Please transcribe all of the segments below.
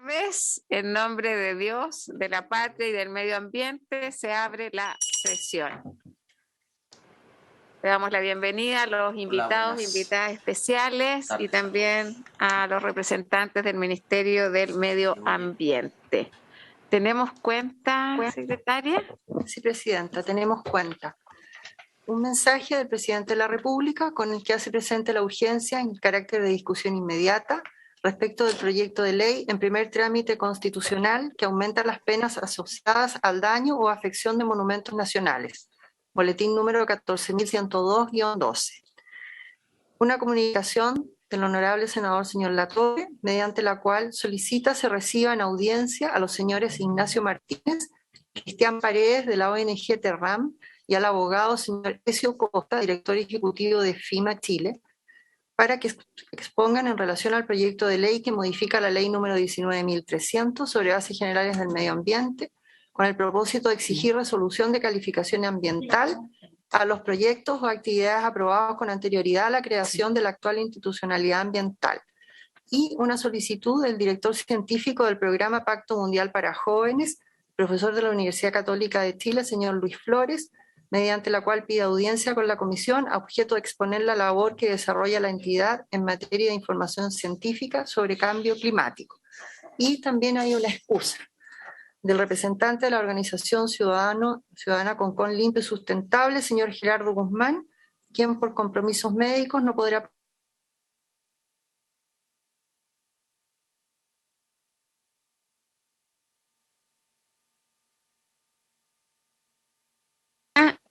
vez, en nombre de Dios, de la patria y del medio ambiente, se abre la sesión. Le damos la bienvenida a los invitados e invitadas especiales y también a los representantes del Ministerio del Medio Ambiente. ¿Tenemos cuenta, secretaria? Sí, presidenta, tenemos cuenta. Un mensaje del presidente de la República con el que hace presente la urgencia en carácter de discusión inmediata respecto del proyecto de ley en primer trámite constitucional que aumenta las penas asociadas al daño o afección de monumentos nacionales. Boletín número 14.102-12. Una comunicación del honorable senador señor Latorre, mediante la cual solicita se reciba en audiencia a los señores Ignacio Martínez, Cristian Paredes de la ONG Terram y al abogado señor Ezio Costa, director ejecutivo de FIMA Chile, para que expongan en relación al proyecto de ley que modifica la ley número 19.300 sobre bases generales del medio ambiente, con el propósito de exigir resolución de calificación ambiental a los proyectos o actividades aprobados con anterioridad a la creación de la actual institucionalidad ambiental, y una solicitud del director científico del programa Pacto Mundial para Jóvenes, profesor de la Universidad Católica de Chile, señor Luis Flores, mediante la cual pide audiencia con la comisión a objeto de exponer la labor que desarrolla la entidad en materia de información científica sobre cambio climático. Y también hay una excusa del representante de la organización Ciudadana Concón Limpio y Sustentable, señor Gerardo Guzmán, quien por compromisos médicos no podrá.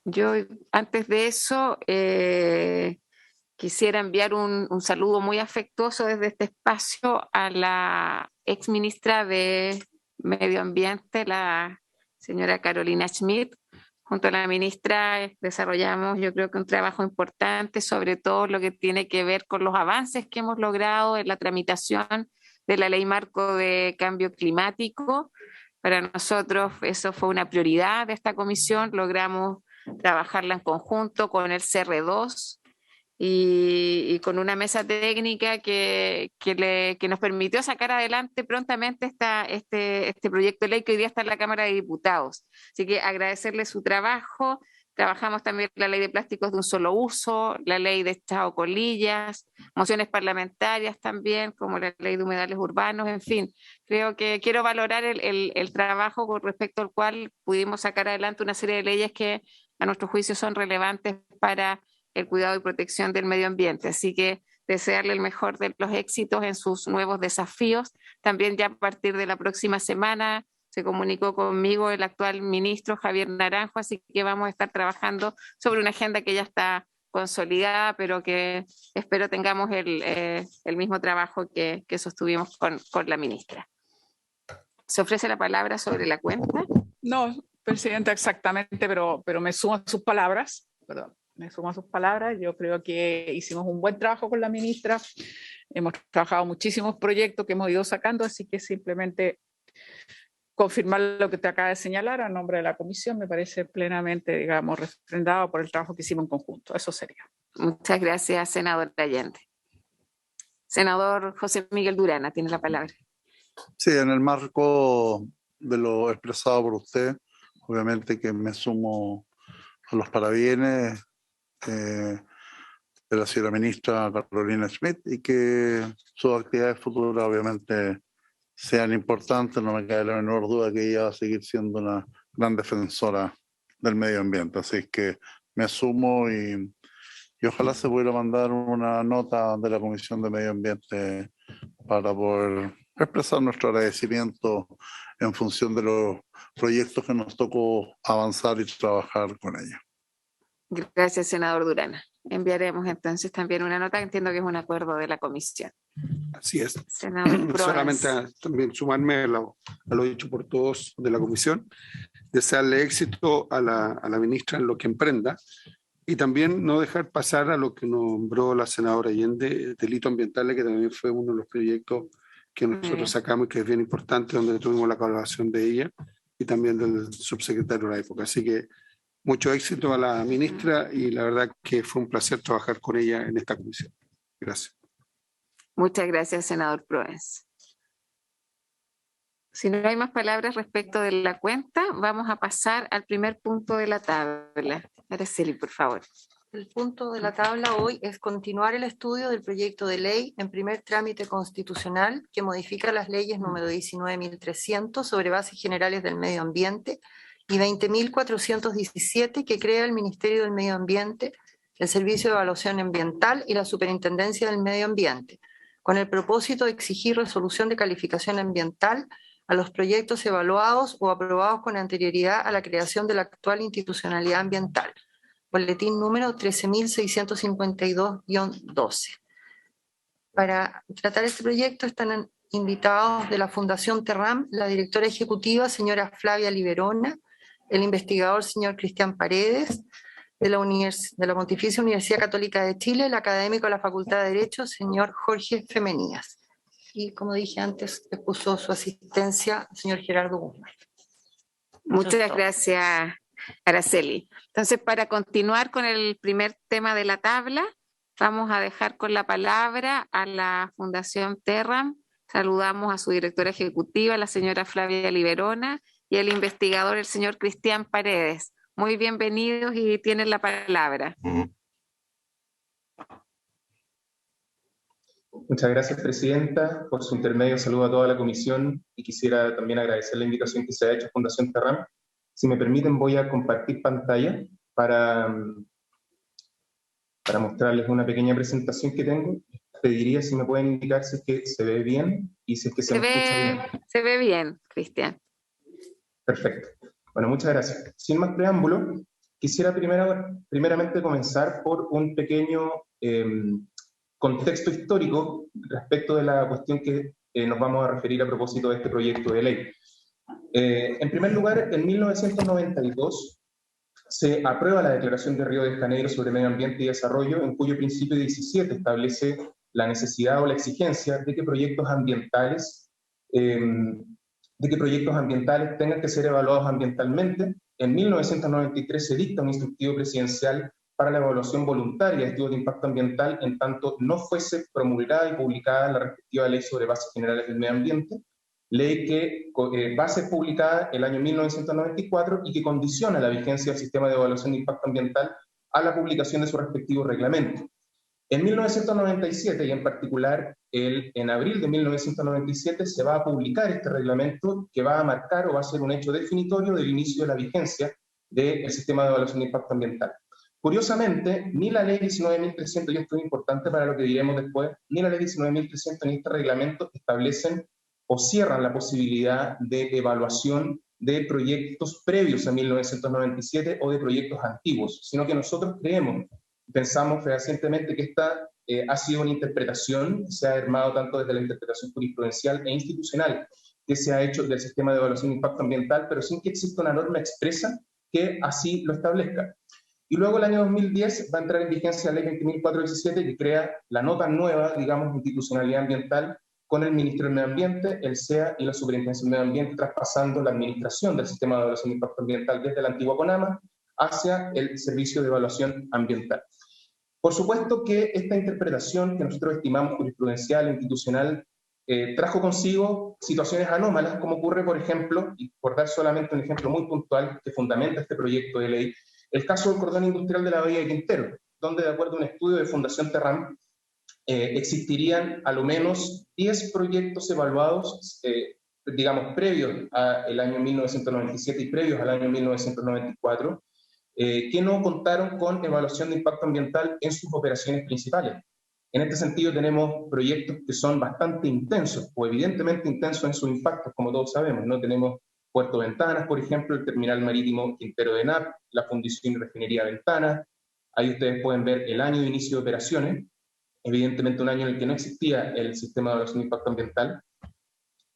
Yo, antes de eso, quisiera enviar un saludo muy afectuoso desde este espacio a la exministra de Medio Ambiente, la señora Carolina Schmidt. Junto a la ministra desarrollamos, yo creo que un trabajo importante, sobre todo lo que tiene que ver con los avances que hemos logrado en la tramitación de la Ley Marco de Cambio Climático. Para nosotros eso fue una prioridad de esta comisión, logramos trabajarla en conjunto con el CR2 y con una mesa técnica que nos permitió sacar adelante prontamente este proyecto de ley que hoy día está en la Cámara de Diputados. Así que agradecerle su trabajo. Trabajamos también la ley de plásticos de un solo uso, la ley de Chao Colillas, mociones parlamentarias también, como la ley de humedales urbanos, en fin. Creo que quiero valorar el trabajo con respecto al cual pudimos sacar adelante una serie de leyes que a nuestro juicio son relevantes para el cuidado y protección del medio ambiente. Así que desearle el mejor de los éxitos en sus nuevos desafíos. También ya a partir de la próxima semana se comunicó conmigo el actual ministro Javier Naranjo, así que vamos a estar trabajando sobre una agenda que ya está consolidada, pero que espero tengamos el mismo trabajo que sostuvimos con la ministra. ¿Se ofrece la palabra sobre la cuenta? No, presidenta, exactamente, pero me sumo a sus palabras. Perdón, me sumo a sus palabras. Yo creo que hicimos un buen trabajo con la ministra. Hemos trabajado muchísimos proyectos que hemos ido sacando, así que simplemente confirmar lo que te acaba de señalar a nombre de la comisión me parece plenamente, digamos, refrendado por el trabajo que hicimos en conjunto. Eso sería. Muchas gracias, senador Allende. Senador José Miguel Durana, tiene la palabra. Sí, en el marco de lo expresado por usted, obviamente que me sumo a los parabienes de la señora ministra Carolina Schmidt y que sus actividades futuras obviamente sean importantes. No me cabe la menor duda que ella va a seguir siendo una gran defensora del medio ambiente, así que me sumo y ojalá se pudiera mandar una nota de la Comisión de Medio Ambiente para poder expresar nuestro agradecimiento en función de los proyectos que nos tocó avanzar y trabajar con ellos. Gracias, senador Durana. Enviaremos entonces también una nota, entiendo que es un acuerdo de la comisión. Así es. Senador solamente también sumarme a lo dicho por todos de la comisión, desearle éxito a la ministra en lo que emprenda y también no dejar pasar a lo que nombró la senadora Allende, delito ambiental, que también fue uno de los proyectos que nosotros sacamos y que es bien importante, donde tuvimos la colaboración de ella y también del subsecretario de la época. Así que mucho éxito a la ministra y la verdad que fue un placer trabajar con ella en esta comisión. Gracias. Muchas gracias, senador Proens. Si no hay más palabras respecto de la cuenta, vamos a pasar al primer punto de la tabla. Araceli, por favor. El punto de la tabla hoy es continuar el estudio del proyecto de ley en primer trámite constitucional que modifica las leyes número 19.300 sobre bases generales del medio ambiente y 20.417 que crea el Ministerio del Medio Ambiente, el Servicio de Evaluación Ambiental y la Superintendencia del Medio Ambiente, con el propósito de exigir resolución de calificación ambiental a los proyectos evaluados o aprobados con anterioridad a la creación de la actual institucionalidad ambiental. Boletín número 13.652-12. Para tratar este proyecto están invitados de la Fundación Terram, la directora ejecutiva, señora Flavia Liberona, el investigador, señor Cristian Paredes, de la Pontificia Universidad Católica de Chile, el académico de la Facultad de Derecho, señor Jorge Femenías. Y como dije antes, expuso su asistencia, señor Gerardo Guzmán. Muchas gracias, Araceli. Entonces, para continuar con el primer tema de la tabla, vamos a dejar con la palabra a la Fundación Terram. Saludamos a su directora ejecutiva, la señora Flavia Liberona, y al investigador, el señor Cristian Paredes. Muy bienvenidos y tienen la palabra. Muchas gracias, Presidenta. Por su intermedio saludo a toda la comisión y quisiera también agradecer la invitación que se ha hecho a Fundación Terram. Si me permiten, voy a compartir pantalla para mostrarles una pequeña presentación que tengo. Pediría si me pueden indicar si es que se ve bien y si es que se me escucha bien. Se ve bien, Cristian. Perfecto. Bueno, muchas gracias. Sin más preámbulo, quisiera primeramente comenzar por un pequeño contexto histórico respecto de la cuestión que nos vamos a referir a propósito de este proyecto de ley. En primer lugar, en 1992 se aprueba la Declaración de Río de Janeiro sobre Medio Ambiente y Desarrollo, en cuyo principio 17 establece la necesidad o la exigencia de que proyectos ambientales tengan que ser evaluados ambientalmente. En 1993 se dicta un instructivo presidencial para la evaluación voluntaria de estudios de impacto ambiental, en tanto no fuese promulgada y publicada la respectiva ley sobre bases generales del medio ambiente, ley que va a ser publicada el año 1994 y que condiciona la vigencia del sistema de evaluación de impacto ambiental a la publicación de su respectivo reglamento. En 1997, y en particular en abril de 1997, se va a publicar este reglamento que va a marcar o va a ser un hecho definitorio del inicio de la vigencia del sistema de evaluación de impacto ambiental. Curiosamente, ni la ley 19.300, y esto es importante para lo que diremos después, ni la ley 19.300 ni este reglamento establecen o cierran la posibilidad de evaluación de proyectos previos a 1997 o de proyectos antiguos, sino que nosotros pensamos fehacientemente que esta ha sido una interpretación, se ha armado tanto desde la interpretación jurisprudencial e institucional que se ha hecho del sistema de evaluación de impacto ambiental, pero sin que exista una norma expresa que así lo establezca. Y luego el año 2010 va a entrar en vigencia la ley 20.417 que crea la no tan nueva, digamos, institucionalidad ambiental con el Ministerio del Medio Ambiente, el SEA y la Superintendencia del Medio Ambiente, traspasando la administración del sistema de evaluación de impacto ambiental desde la antigua CONAMA hacia el Servicio de Evaluación Ambiental. Por supuesto que esta interpretación que nosotros estimamos jurisprudencial e institucional trajo consigo situaciones anómalas, como ocurre, por ejemplo, y por dar solamente un ejemplo muy puntual que fundamenta este proyecto de ley, el caso del cordón industrial de la Bahía de Quintero, donde de acuerdo a un estudio de Fundación Terram, existirían a lo menos 10 proyectos evaluados, digamos, previos al año 1997 y previos al año 1994, que no contaron con evaluación de impacto ambiental en sus operaciones principales. En este sentido tenemos proyectos que son bastante intensos, o evidentemente intensos en sus impactos, como todos sabemos, ¿no? Tenemos Puerto Ventanas, por ejemplo, el terminal marítimo Quintero de NAP, la fundición y refinería Ventanas. Ahí ustedes pueden ver el año de inicio de operaciones, evidentemente un año en el que no existía el sistema de evaluación de impacto ambiental,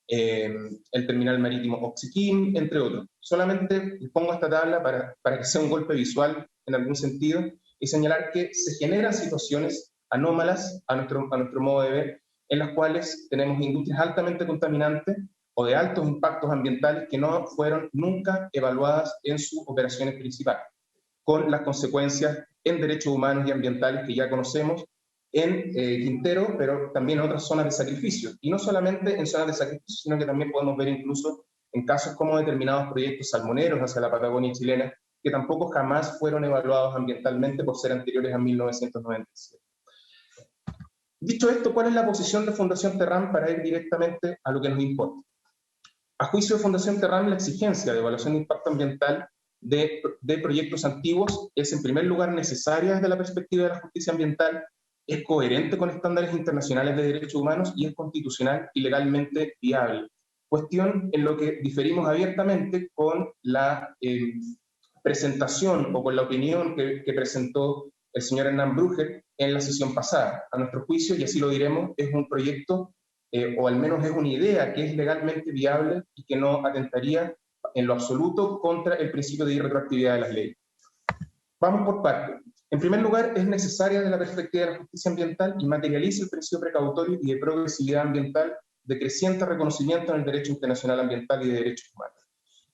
el terminal marítimo Oxiquim, entre otros. Solamente pongo esta tabla para que sea un golpe visual en algún sentido y señalar que se generan situaciones anómalas a nuestro modo de ver, en las cuales tenemos industrias altamente contaminantes o de altos impactos ambientales que no fueron nunca evaluadas en sus operaciones principales, con las consecuencias en derechos humanos y ambientales que ya conocemos, en Quintero, pero también en otras zonas de sacrificio. Y no solamente en zonas de sacrificio, sino que también podemos ver incluso en casos como determinados proyectos salmoneros hacia la Patagonia chilena, que tampoco jamás fueron evaluados ambientalmente por ser anteriores a 1997. Dicho esto, ¿cuál es la posición de Fundación Terram para ir directamente a lo que nos importa? A juicio de Fundación Terram, la exigencia de evaluación de impacto ambiental de proyectos antiguos es en primer lugar necesaria desde la perspectiva de la justicia ambiental, es coherente con estándares internacionales de derechos humanos y es constitucional y legalmente viable. Cuestión en lo que diferimos abiertamente con la presentación o con la opinión que presentó el señor Hernán Brugger en la sesión pasada. A nuestro juicio, y así lo diremos, es un proyecto, o al menos es una idea que es legalmente viable y que no atentaría en lo absoluto contra el principio de irretroactividad de las leyes. Vamos por partes. En primer lugar, es necesaria desde la perspectiva de la justicia ambiental y materializa el principio precautorio y de progresividad ambiental de creciente reconocimiento en el derecho internacional ambiental y de derechos humanos.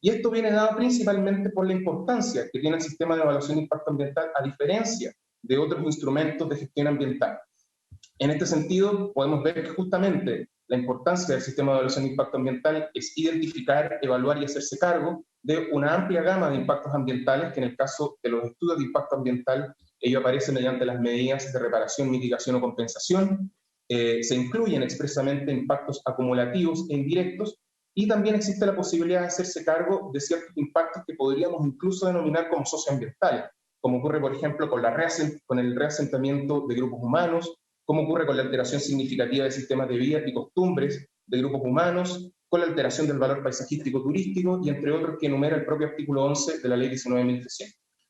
Y esto viene dado principalmente por la importancia que tiene el sistema de evaluación de impacto ambiental a diferencia de otros instrumentos de gestión ambiental. En este sentido, podemos ver que justamente la importancia del sistema de evaluación de impacto ambiental es identificar, evaluar y hacerse cargo de una amplia gama de impactos ambientales que en el caso de los estudios de impacto ambiental, ello aparece mediante las medidas de reparación, mitigación o compensación, se incluyen expresamente impactos acumulativos e indirectos, y también existe la posibilidad de hacerse cargo de ciertos impactos que podríamos incluso denominar como socioambientales, como ocurre, por ejemplo, con el reasentamiento de grupos humanos, como ocurre con la alteración significativa de sistemas de vida y costumbres de grupos humanos, con la alteración del valor paisajístico turístico y entre otros que enumera el propio artículo 11 de la Ley 19.300.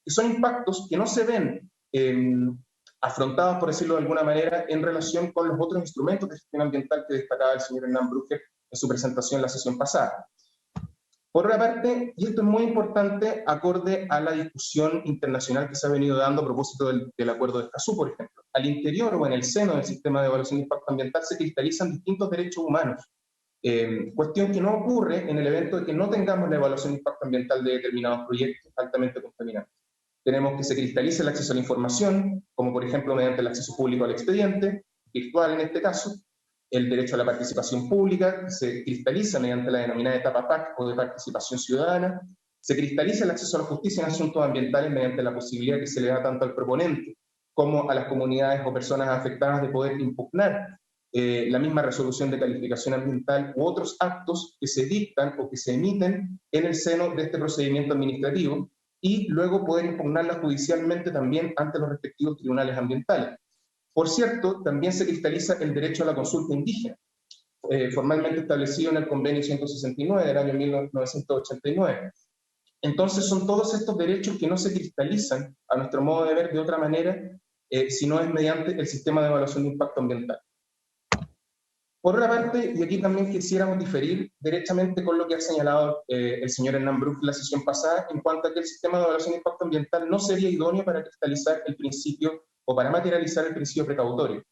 Que son impactos que no se ven afrontados, por decirlo de alguna manera, en relación con los otros instrumentos de gestión ambiental que destacaba el señor Hernán Brugger en su presentación en la sesión pasada. Por otra parte, y esto es muy importante, acorde a la discusión internacional que se ha venido dando a propósito del Acuerdo de Escazú, por ejemplo, al interior o en el seno del sistema de evaluación de impacto ambiental se cristalizan distintos derechos humanos, cuestión que no ocurre en el evento de que no tengamos la evaluación de impacto ambiental de determinados proyectos altamente contaminantes. Tenemos que se cristalice el acceso a la información, como por ejemplo mediante el acceso público al expediente, virtual en este caso, el derecho a la participación pública, se cristaliza mediante la denominada etapa PAC o de participación ciudadana, se cristaliza el acceso a la justicia en asuntos ambientales mediante la posibilidad que se le da tanto al proponente como a las comunidades o personas afectadas de poder impugnar la misma resolución de calificación ambiental u otros actos que se dictan o que se emiten en el seno de este procedimiento administrativo y luego poder impugnarla judicialmente también ante los respectivos tribunales ambientales. Por cierto, también se cristaliza el derecho a la consulta indígena, formalmente establecido en el Convenio 169 del año 1989. Entonces son todos estos derechos que no se cristalizan, a nuestro modo de ver, de otra manera, si no es mediante el sistema de evaluación de impacto ambiental. Por otra parte, y aquí también quisiéramos diferir derechamente con lo que ha señalado el señor Hernán Brugger en la sesión pasada, en cuanto a que el sistema de evaluación de impacto ambiental no sería idóneo para cristalizar el principio o para materializar el principio precautorio.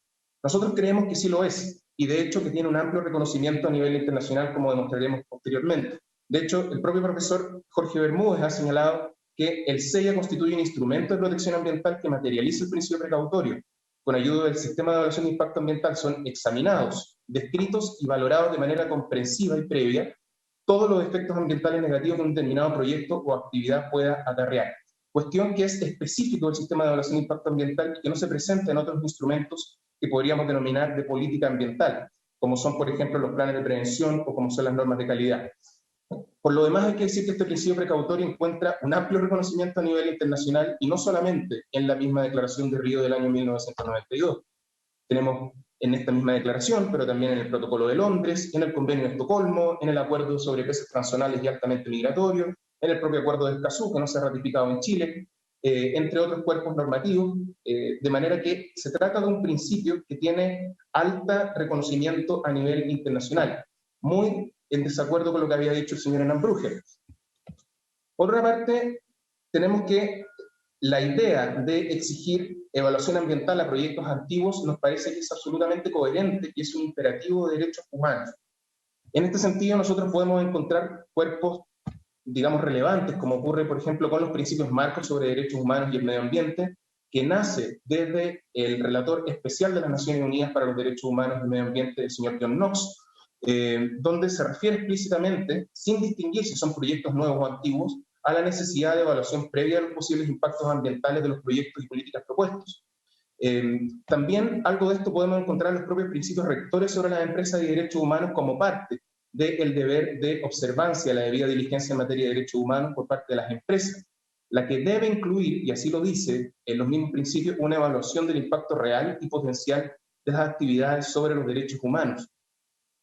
Nosotros creemos que sí lo es, y de hecho que tiene un amplio reconocimiento a nivel internacional, como demostraremos posteriormente. De hecho, el propio profesor Jorge Bermúdez ha señalado que el CEIA constituye un instrumento de protección ambiental que materializa el principio precautorio. Con ayuda del sistema de evaluación de impacto ambiental son examinados, descritos y valorados de manera comprensiva y previa todos los efectos ambientales negativos que un determinado proyecto o actividad pueda acarrear. Cuestión que es específico del sistema de evaluación de impacto ambiental y que no se presenta en otros instrumentos que podríamos denominar de política ambiental, como son, por ejemplo, los planes de prevención o como son las normas de calidad. Por lo demás, hay que decir que este principio precautorio encuentra un amplio reconocimiento a nivel internacional y no solamente en la misma Declaración de Río del año 1992. Tenemos en esta misma declaración, pero también en el Protocolo de Londres, en el Convenio de Estocolmo, en el Acuerdo sobre Peces Transzonales y Altamente Migratorios, en el propio Acuerdo de Escazú, que no se ha ratificado en Chile, entre otros cuerpos normativos, de manera que se trata de un principio que tiene alto reconocimiento a nivel internacional, muy en desacuerdo con lo que había dicho el señor Hernán Brugger. Por otra parte, tenemos que la idea de exigir evaluación ambiental a proyectos antiguos nos parece que es absolutamente coherente y es un imperativo de derechos humanos. En este sentido, nosotros podemos encontrar cuerpos, digamos, relevantes, como ocurre, por ejemplo, con los principios marcos sobre derechos humanos y el medio ambiente, que nace desde el relator especial de las Naciones Unidas para los Derechos Humanos y el Medio Ambiente, el señor John Knox, donde se refiere explícitamente, sin distinguir si son proyectos nuevos o antiguos, a la necesidad de evaluación previa de los posibles impactos ambientales de los proyectos y políticas propuestos. También algo de esto podemos encontrar en los propios principios rectores sobre las empresas y derechos humanos como parte del deber de observancia, la debida diligencia en materia de derechos humanos por parte de las empresas, la que debe incluir, y así lo dice en los mismos principios, una evaluación del impacto real y potencial de las actividades sobre los derechos humanos.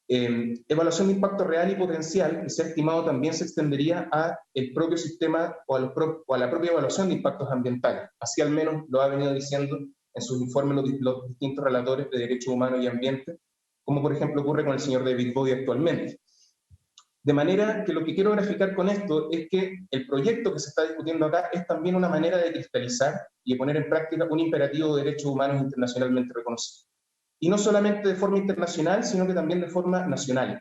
Evaluación de impacto real y potencial, que se ha estimado también se extendería a el propio sistema o a la propia evaluación de impactos ambientales. Así al menos lo ha venido diciendo en sus informes los distintos relatores de derechos humanos y ambiente, como por ejemplo ocurre con el señor David Body actualmente. De manera que lo que quiero graficar con esto es que el proyecto que se está discutiendo acá es también una manera de cristalizar y de poner en práctica un imperativo de derechos humanos internacionalmente reconocido. Y no solamente de forma internacional, sino que también de forma nacional.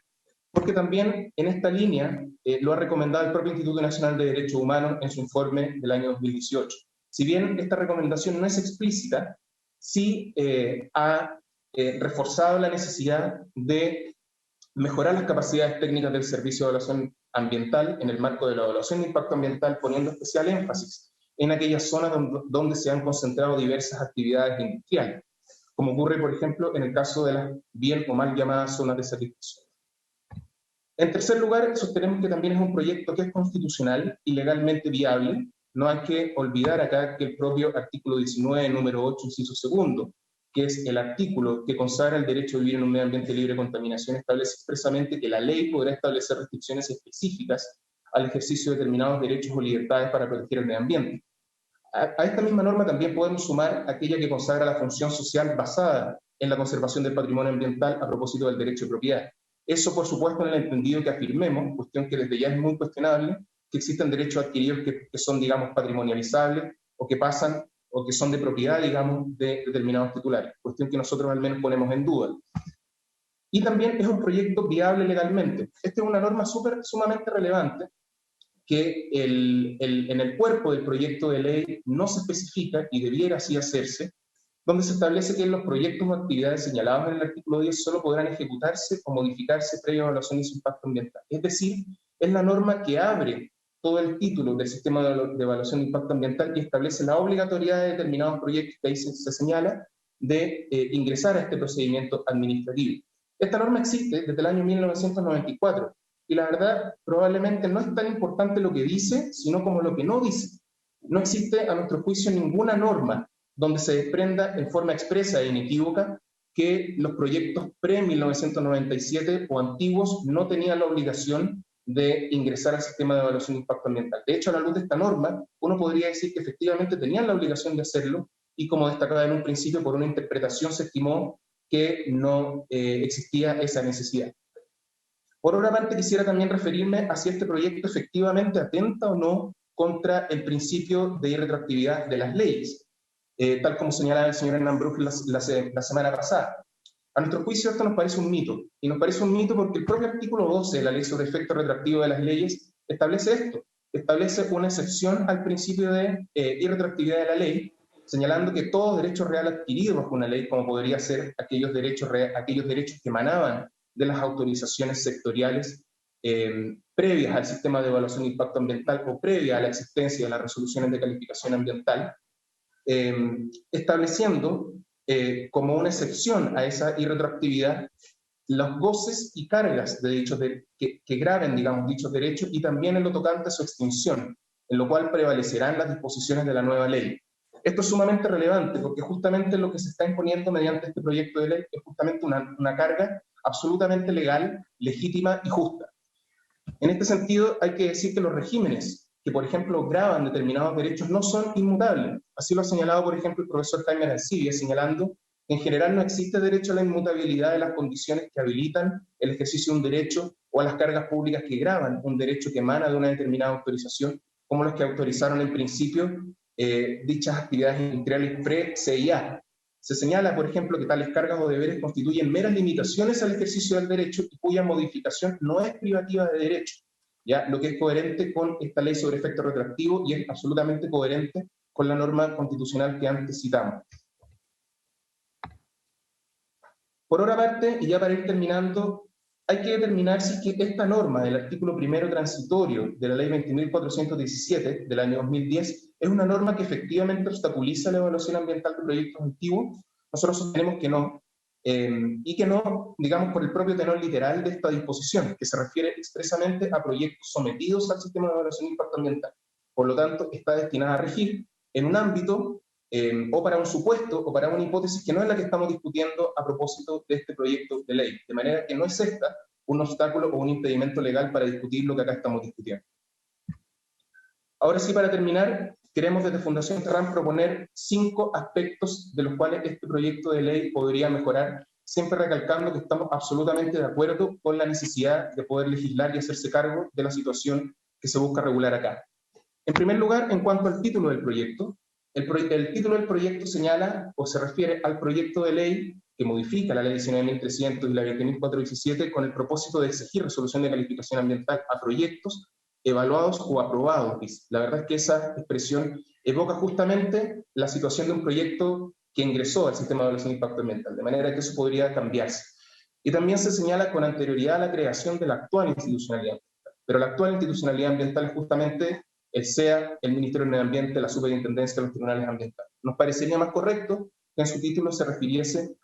Porque también en esta línea lo ha recomendado el propio Instituto Nacional de Derechos Humanos en su informe del año 2018. Si bien esta recomendación no es explícita, sí ha reforzado la necesidad de mejorar las capacidades técnicas del servicio de evaluación ambiental en el marco de la evaluación de impacto ambiental, poniendo especial énfasis en aquellas zonas donde se han concentrado diversas actividades industriales, como ocurre, por ejemplo, en el caso de las bien o mal llamadas zonas de satisfacción. En tercer lugar, sostenemos que también es un proyecto que es constitucional y legalmente viable. No hay que olvidar acá que el propio artículo 19, número 8, inciso segundo, que es el artículo que consagra el derecho a vivir en un medio ambiente libre de contaminación, establece expresamente que la ley podrá establecer restricciones específicas al ejercicio de determinados derechos o libertades para proteger el medio ambiente. A esta misma norma también podemos sumar aquella que consagra la función social basada en la conservación del patrimonio ambiental a propósito del derecho de propiedad. Eso, por supuesto, en el entendido que afirmemos, cuestión que desde ya es muy cuestionable, que existen derechos adquiridos que son, digamos, patrimonializables o que pasan o que son de propiedad, digamos, de determinados titulares, cuestión que nosotros al menos ponemos en duda. Y también es un proyecto viable legalmente. Esta es una norma sumamente relevante que en el cuerpo del proyecto de ley no se especifica, y debiera así hacerse, donde se establece que los proyectos o actividades señalados en el artículo 10 solo podrán ejecutarse o modificarse previa evaluación de su impacto ambiental. Es decir, es la norma que abre todo el título del sistema de evaluación de impacto ambiental y establece la obligatoriedad de determinados proyectos que ahí se señala de ingresar a este procedimiento administrativo. Esta norma existe desde el año 1994 y la verdad probablemente no es tan importante lo que dice, sino como lo que no dice. No existe a nuestro juicio ninguna norma donde se desprenda en forma expresa e inequívoca que los proyectos pre-1997 o antiguos no tenían la obligación de ingresar al sistema de evaluación de impacto ambiental. De hecho, a la luz de esta norma, uno podría decir que efectivamente tenían la obligación de hacerlo y, como destacaba en un principio, por una interpretación se estimó que no existía esa necesidad. Por otra parte, quisiera también referirme a si este proyecto efectivamente atenta o no contra el principio de irretroactividad de las leyes, tal como señalaba el señor Hernán Brug la semana pasada. A nuestro juicio esto nos parece un mito, y nos parece un mito porque el propio artículo 12 de la Ley sobre Efecto Retroactivo de las Leyes establece esto, establece una excepción al principio de irretroactividad de la ley, señalando que todo derecho real adquirido bajo una ley, como podría ser aquellos derechos que emanaban de las autorizaciones sectoriales previas al sistema de evaluación de impacto ambiental o previa a la existencia de las resoluciones de calificación ambiental, estableciendo como una excepción a esa irretroactividad los goces y cargas de dichos que graven, digamos, dichos derechos y también en lo tocante a su extinción, en lo cual prevalecerán las disposiciones de la nueva ley. Esto es sumamente relevante porque justamente lo que se está imponiendo mediante este proyecto de ley es justamente una carga absolutamente legal, legítima y justa. En este sentido, hay que decir que los regímenes que, por ejemplo, gravan determinados derechos no son inmutables. Así lo ha señalado, por ejemplo, el profesor Jaime Arancibia, señalando que en general no existe derecho a la inmutabilidad de las condiciones que habilitan el ejercicio de un derecho o a las cargas públicas que gravan un derecho que emana de una determinada autorización, como los que autorizaron en principio dichas actividades industriales pre-CIA. Se señala, por ejemplo, que tales cargas o deberes constituyen meras limitaciones al ejercicio del derecho y cuya modificación no es privativa de derecho, ¿ya? Lo que es coherente con esta ley sobre efecto retroactivo y es absolutamente coherente con la norma constitucional que antes citamos. Por otra parte, y ya para ir terminando, hay que determinar si es que esta norma del artículo primero transitorio de la ley 20.417 del año 2010 es una norma que efectivamente obstaculiza la evaluación ambiental de proyectos antiguos. Nosotros sostenemos que no, y que no, digamos, por el propio tenor literal de esta disposición, que se refiere expresamente a proyectos sometidos al sistema de evaluación de impacto ambiental. Por lo tanto, está destinada a regir en un ámbito o para un supuesto o para una hipótesis que no es la que estamos discutiendo a propósito de este proyecto de ley. De manera que no es esta un obstáculo o un impedimento legal para discutir lo que acá estamos discutiendo. Ahora sí, para terminar, queremos desde Fundación Terram proponer 5 aspectos de los cuales este proyecto de ley podría mejorar, siempre recalcando que estamos absolutamente de acuerdo con la necesidad de poder legislar y hacerse cargo de la situación que se busca regular acá. En primer lugar, en cuanto al título del proyecto, el título del proyecto señala o se refiere al proyecto de ley que modifica la ley 19.300 y la 20.417 con el propósito de exigir resolución de calificación ambiental a proyectos evaluados o aprobados. La verdad es que esa expresión evoca justamente la situación de un proyecto que ingresó al sistema de evaluación de impacto ambiental, de manera que eso podría cambiarse. Y también se señala con anterioridad a la creación de la actual institucionalidad ambiental. Pero la actual institucionalidad ambiental es justamente el SEA, el Ministerio del Medio Ambiente, la Superintendencia de los Tribunales Ambientales. Nos parecería más correcto que en su título se refiriese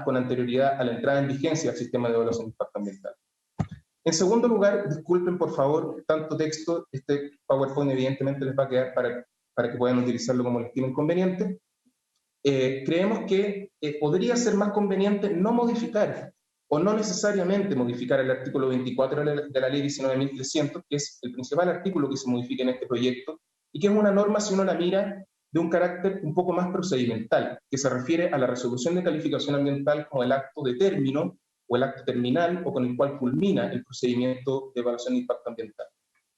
con anterioridad a la entrada en vigencia del sistema de evaluación de impacto ambiental. En segundo lugar, disculpen por favor tanto texto, este PowerPoint evidentemente les va a quedar para que puedan utilizarlo como les estimen conveniente. Creemos que podría ser más conveniente no modificar o no necesariamente modificar el artículo 24 de la ley 19.300, que es el principal artículo que se modifica en este proyecto, y que es una norma, si uno la mira, de un carácter un poco más procedimental, que se refiere a la resolución de calificación ambiental como el acto de término o el acto terminal o con el cual culmina el procedimiento de evaluación de impacto ambiental.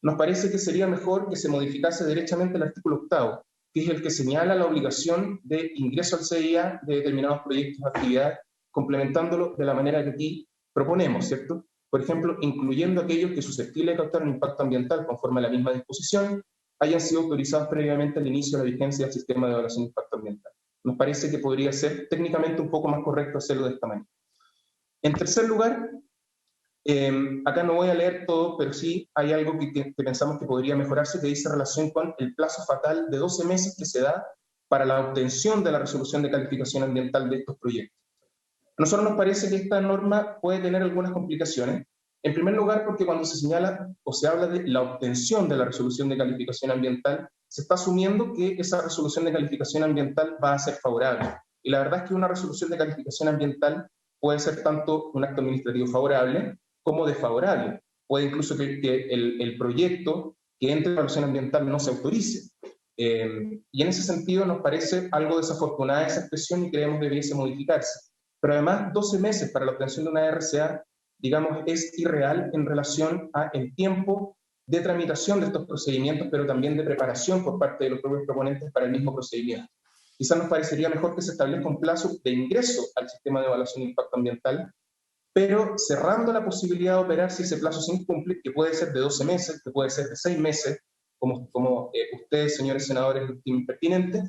Nos parece que sería mejor que se modificase derechamente el artículo 8º, que es el que señala la obligación de ingreso al CIA de determinados proyectos de actividad, complementándolo de la manera que aquí proponemos, ¿cierto? Por ejemplo, incluyendo aquellos que susceptibles de causar un impacto ambiental conforme a la misma disposición, hayan sido autorizados previamente al inicio de la vigencia del sistema de evaluación de impacto ambiental. Nos parece que podría ser técnicamente un poco más correcto hacerlo de esta manera. En tercer lugar, acá no voy a leer todo, pero sí hay algo que pensamos que podría mejorarse, que dice relación con el plazo fatal de 12 meses que se da para la obtención de la resolución de calificación ambiental de estos proyectos. A nosotros nos parece que esta norma puede tener algunas complicaciones. En primer lugar, porque cuando se señala o se habla de la obtención de la resolución de calificación ambiental, se está asumiendo que esa resolución de calificación ambiental va a ser favorable. Y la verdad es que una resolución de calificación ambiental puede ser tanto un acto administrativo favorable como desfavorable. Puede incluso que el proyecto que entre en evaluación ambiental no se autorice. Y en ese sentido nos parece algo desafortunada esa expresión y creemos que debiese modificarse. Pero además, 12 meses para la obtención de una RCA, digamos, es irreal en relación al tiempo de tramitación de estos procedimientos, pero también de preparación por parte de los propios proponentes para el mismo procedimiento. Quizás nos parecería mejor que se establezca un plazo de ingreso al sistema de evaluación de impacto ambiental, pero cerrando la posibilidad de operar si ese plazo se incumple, que puede ser de 12 meses, que puede ser de 6 meses, como ustedes, señores senadores, estimen pertinente,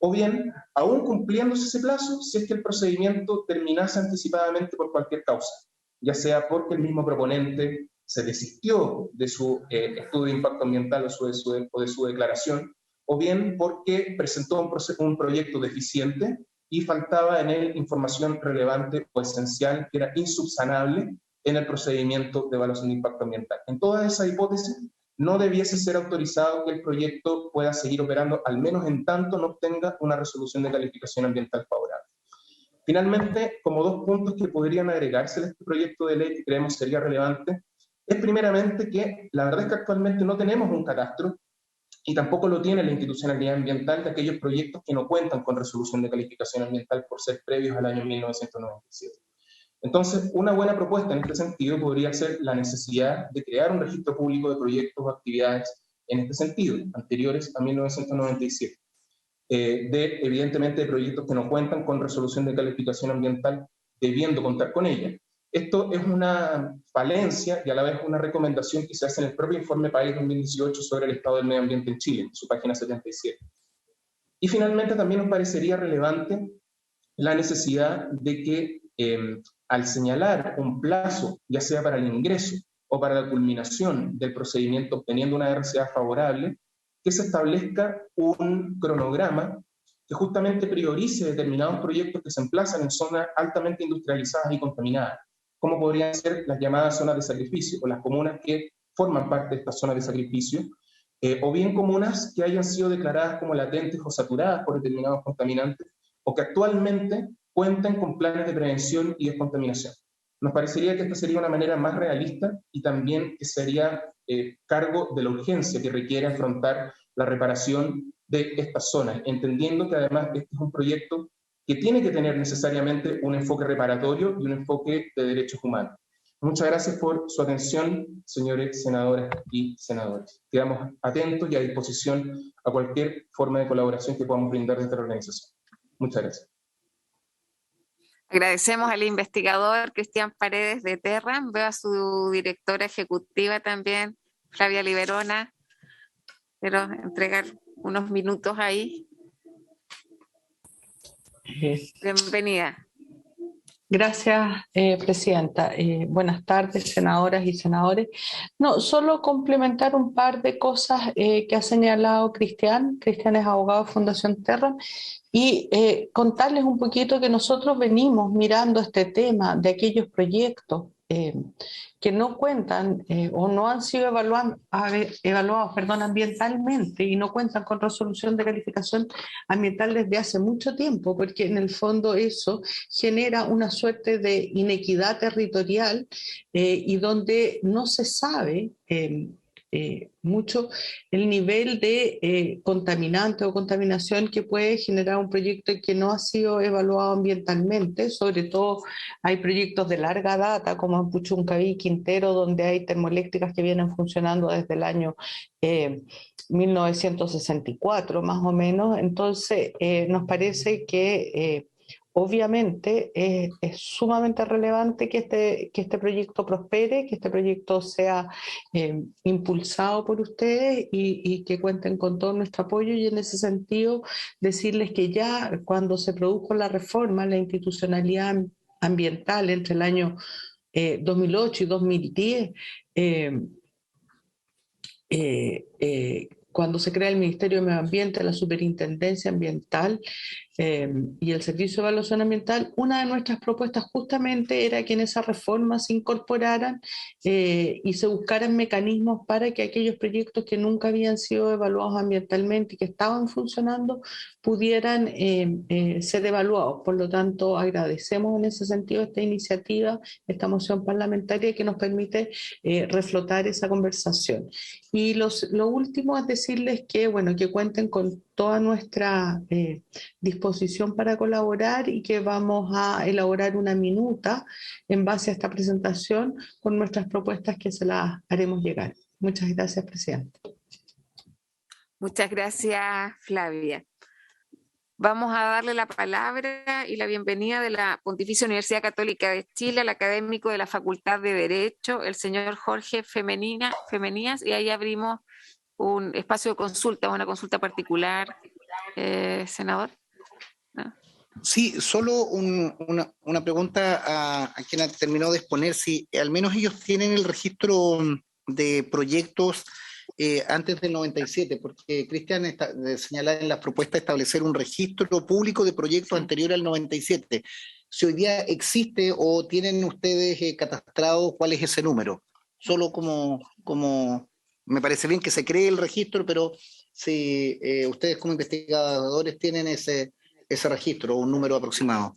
o bien, aún cumpliéndose ese plazo, si es que el procedimiento terminase anticipadamente por cualquier causa, ya sea porque el mismo proponente se desistió de su estudio de impacto ambiental o de su declaración, o bien porque presentó un proyecto deficiente y faltaba en él información relevante o esencial que era insubsanable en el procedimiento de evaluación de impacto ambiental. En todas esas hipótesis, no debiese ser autorizado que el proyecto pueda seguir operando, al menos en tanto no obtenga una resolución de calificación ambiental favorable. Finalmente, como 2 puntos que podrían agregarse a este proyecto de ley que creemos sería relevante, es primeramente que la verdad es que actualmente no tenemos un catastro y tampoco lo tiene la institucionalidad ambiental de aquellos proyectos que no cuentan con resolución de calificación ambiental por ser previos al año 1997. Entonces, una buena propuesta en este sentido podría ser la necesidad de crear un registro público de proyectos o actividades en este sentido, anteriores a 1997, evidentemente de proyectos que no cuentan con resolución de calificación ambiental, debiendo contar con ella. Esto es una falencia y a la vez una recomendación que se hace en el propio informe País 2018 sobre el estado del medio ambiente en Chile, en su página 77. Y finalmente también nos parecería relevante la necesidad de que al señalar un plazo, ya sea para el ingreso o para la culminación del procedimiento obteniendo una RCA favorable, que se establezca un cronograma que justamente priorice determinados proyectos que se emplazan en zonas altamente industrializadas y contaminadas, como podrían ser las llamadas zonas de sacrificio o las comunas que forman parte de estas zonas de sacrificio, o bien comunas que hayan sido declaradas como latentes o saturadas por determinados contaminantes, o que actualmente cuenten con planes de prevención y descontaminación. Nos parecería que esta sería una manera más realista y también que sería cargo de la urgencia que requiere afrontar la reparación de estas zonas, entendiendo que además este es un proyecto que tiene que tener necesariamente un enfoque reparatorio y un enfoque de derechos humanos. Muchas gracias por su atención, señores senadoras y senadores. Quedamos atentos y a disposición a cualquier forma de colaboración que podamos brindar desde la organización. Muchas gracias. Agradecemos al investigador Cristian Paredes de Terram. Veo a su directora ejecutiva también, Flavia Liberona. Quiero entregar unos minutos ahí. Bienvenida. Gracias, Presidenta. Buenas tardes, senadoras y senadores. No, solo complementar un par de cosas que ha señalado Cristian. Cristian es abogado de Fundación Terram y contarles un poquito que nosotros venimos mirando este tema de aquellos proyectos que no cuentan o no han sido evaluados ambientalmente y no cuentan con resolución de calificación ambiental desde hace mucho tiempo, porque en el fondo eso genera una suerte de inequidad territorial y donde no se sabe mucho el nivel de contaminante o contaminación que puede generar un proyecto que no ha sido evaluado ambientalmente. Sobre todo hay proyectos de larga data como en Puchuncaví, Quintero, donde hay termoeléctricas que vienen funcionando desde el año 1964 más o menos. Entonces nos parece que obviamente es sumamente relevante que este proyecto prospere, que este proyecto sea impulsado por ustedes y que cuenten con todo nuestro apoyo, y en ese sentido decirles que ya cuando se produjo la reforma, la institucionalidad ambiental entre el año 2008 y 2010, cuando se crea el Ministerio de Medio Ambiente, la Superintendencia Ambiental y el Servicio de Evaluación Ambiental, una de nuestras propuestas justamente era que en esa reforma se incorporaran y se buscaran mecanismos para que aquellos proyectos que nunca habían sido evaluados ambientalmente y que estaban funcionando pudieran ser evaluados. Por lo tanto, agradecemos en ese sentido esta iniciativa, esta moción parlamentaria que nos permite reflotar esa conversación. Y lo último es decirles que, bueno, que cuenten con toda nuestra disposición para colaborar y que vamos a elaborar una minuta en base a esta presentación con nuestras propuestas que se las haremos llegar. Muchas gracias, Presidente. Muchas gracias, Flavia. Vamos a darle la palabra y la bienvenida de la Pontificia Universidad Católica de Chile al académico de la Facultad de Derecho, el señor Jorge Femenías, y ahí abrimos un espacio de consulta, una consulta particular, senador. ¿No? Sí, solo una pregunta a quien terminó de exponer, si al menos ellos tienen el registro de proyectos antes del 97, porque Cristian señala en las propuestas establecer un registro público de proyectos anterior al 97. Si hoy día existe o tienen ustedes catastrado, ¿cuál es ese número? Solo como me parece bien que se cree el registro, pero si ustedes como investigadores tienen ese registro, un número aproximado.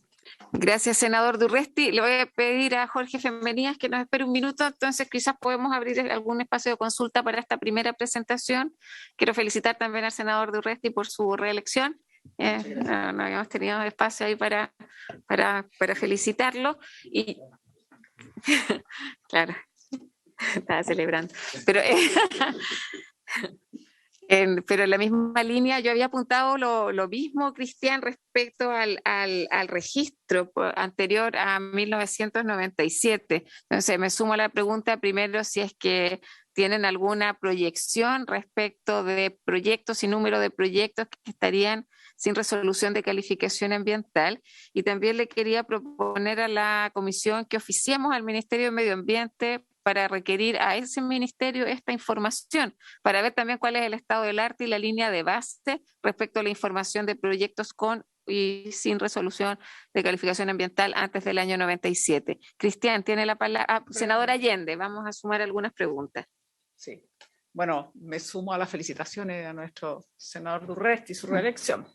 Gracias, senador Durresti. Le voy a pedir a Jorge Femenías que nos espere un minuto, entonces quizás podemos abrir algún espacio de consulta para esta primera presentación. Quiero felicitar también al senador Durresti por su reelección. No habíamos tenido espacio ahí para felicitarlo. Y claro, estaba celebrando. Pero en la misma línea, yo había apuntado lo mismo, Cristian, respecto al registro anterior a 1997. Entonces, me sumo a la pregunta primero si es que ¿tienen alguna proyección respecto de proyectos y número de proyectos que estarían sin resolución de calificación ambiental? Y también le quería proponer a la comisión que oficiemos al Ministerio de Medio Ambiente para requerir a ese ministerio esta información, para ver también cuál es el estado del arte y la línea de base respecto a la información de proyectos con y sin resolución de calificación ambiental antes del año 97. Cristian, tiene la palabra. Senador Allende, vamos a sumar algunas preguntas. Sí. Bueno, me sumo a las felicitaciones a nuestro senador Durresti y su reelección.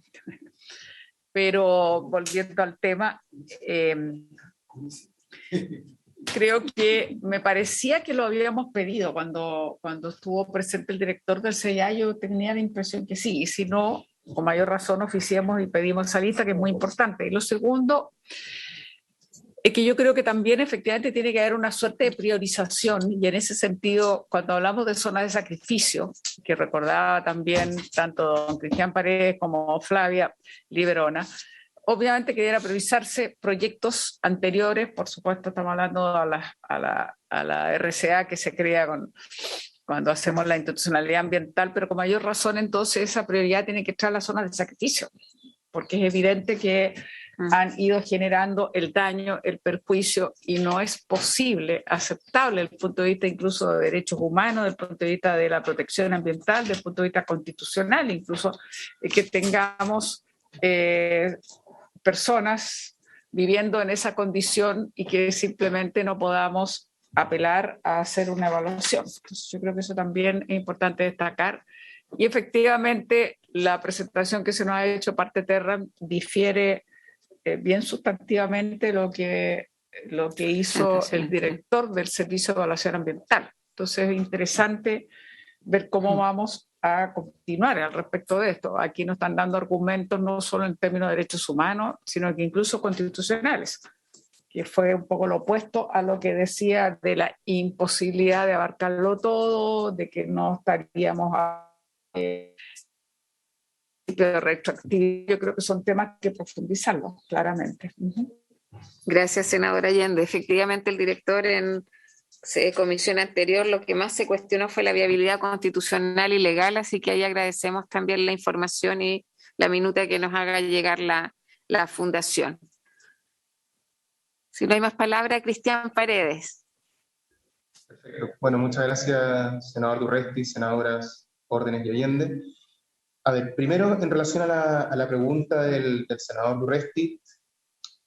Pero volviendo al tema, creo que me parecía que lo habíamos pedido cuando estuvo presente el director del CIA. Yo tenía la impresión que sí, y si no, con mayor razón oficiemos y pedimos esa lista, que es muy importante. Y lo segundo es que yo creo que también efectivamente tiene que haber una suerte de priorización, y en ese sentido, cuando hablamos de zonas de sacrificio, que recordaba también tanto don Cristian Paredes como Flavia Liberona, obviamente que debiera priorizarse proyectos anteriores. Por supuesto, estamos hablando a la RCA que se crea cuando hacemos la institucionalidad ambiental, pero con mayor razón entonces esa prioridad tiene que estar en las zonas de sacrificio, porque es evidente que han ido generando el daño, el perjuicio, y no es posible, aceptable desde el punto de vista incluso de derechos humanos, desde el punto de vista de la protección ambiental, desde el punto de vista constitucional, incluso que tengamos personas viviendo en esa condición y que simplemente no podamos apelar a hacer una evaluación. Entonces, yo creo que eso también es importante destacar. Y efectivamente, la presentación que se nos ha hecho parte Terra difiere bien sustantivamente lo que hizo el director del Servicio de Evaluación Ambiental. Entonces, es interesante ver cómo vamos a continuar al respecto de esto. Aquí nos están dando argumentos no solo en términos de derechos humanos, sino que incluso constitucionales, que fue un poco lo opuesto a lo que decía de la imposibilidad de abarcarlo todo, de que no estaríamos retroactivos. Yo creo que son temas que profundizarlos claramente. Gracias, senadora Allende. Efectivamente, el director en comisión anterior lo que más se cuestionó fue la viabilidad constitucional y legal, así que ahí agradecemos también la información y la minuta que nos haga llegar la fundación. Si no hay más palabras, Cristian Paredes. Perfecto. Bueno, muchas gracias, senador Durresti, senadoras Órdenes y Allende. A ver, primero, en relación a la pregunta del senador Durresti,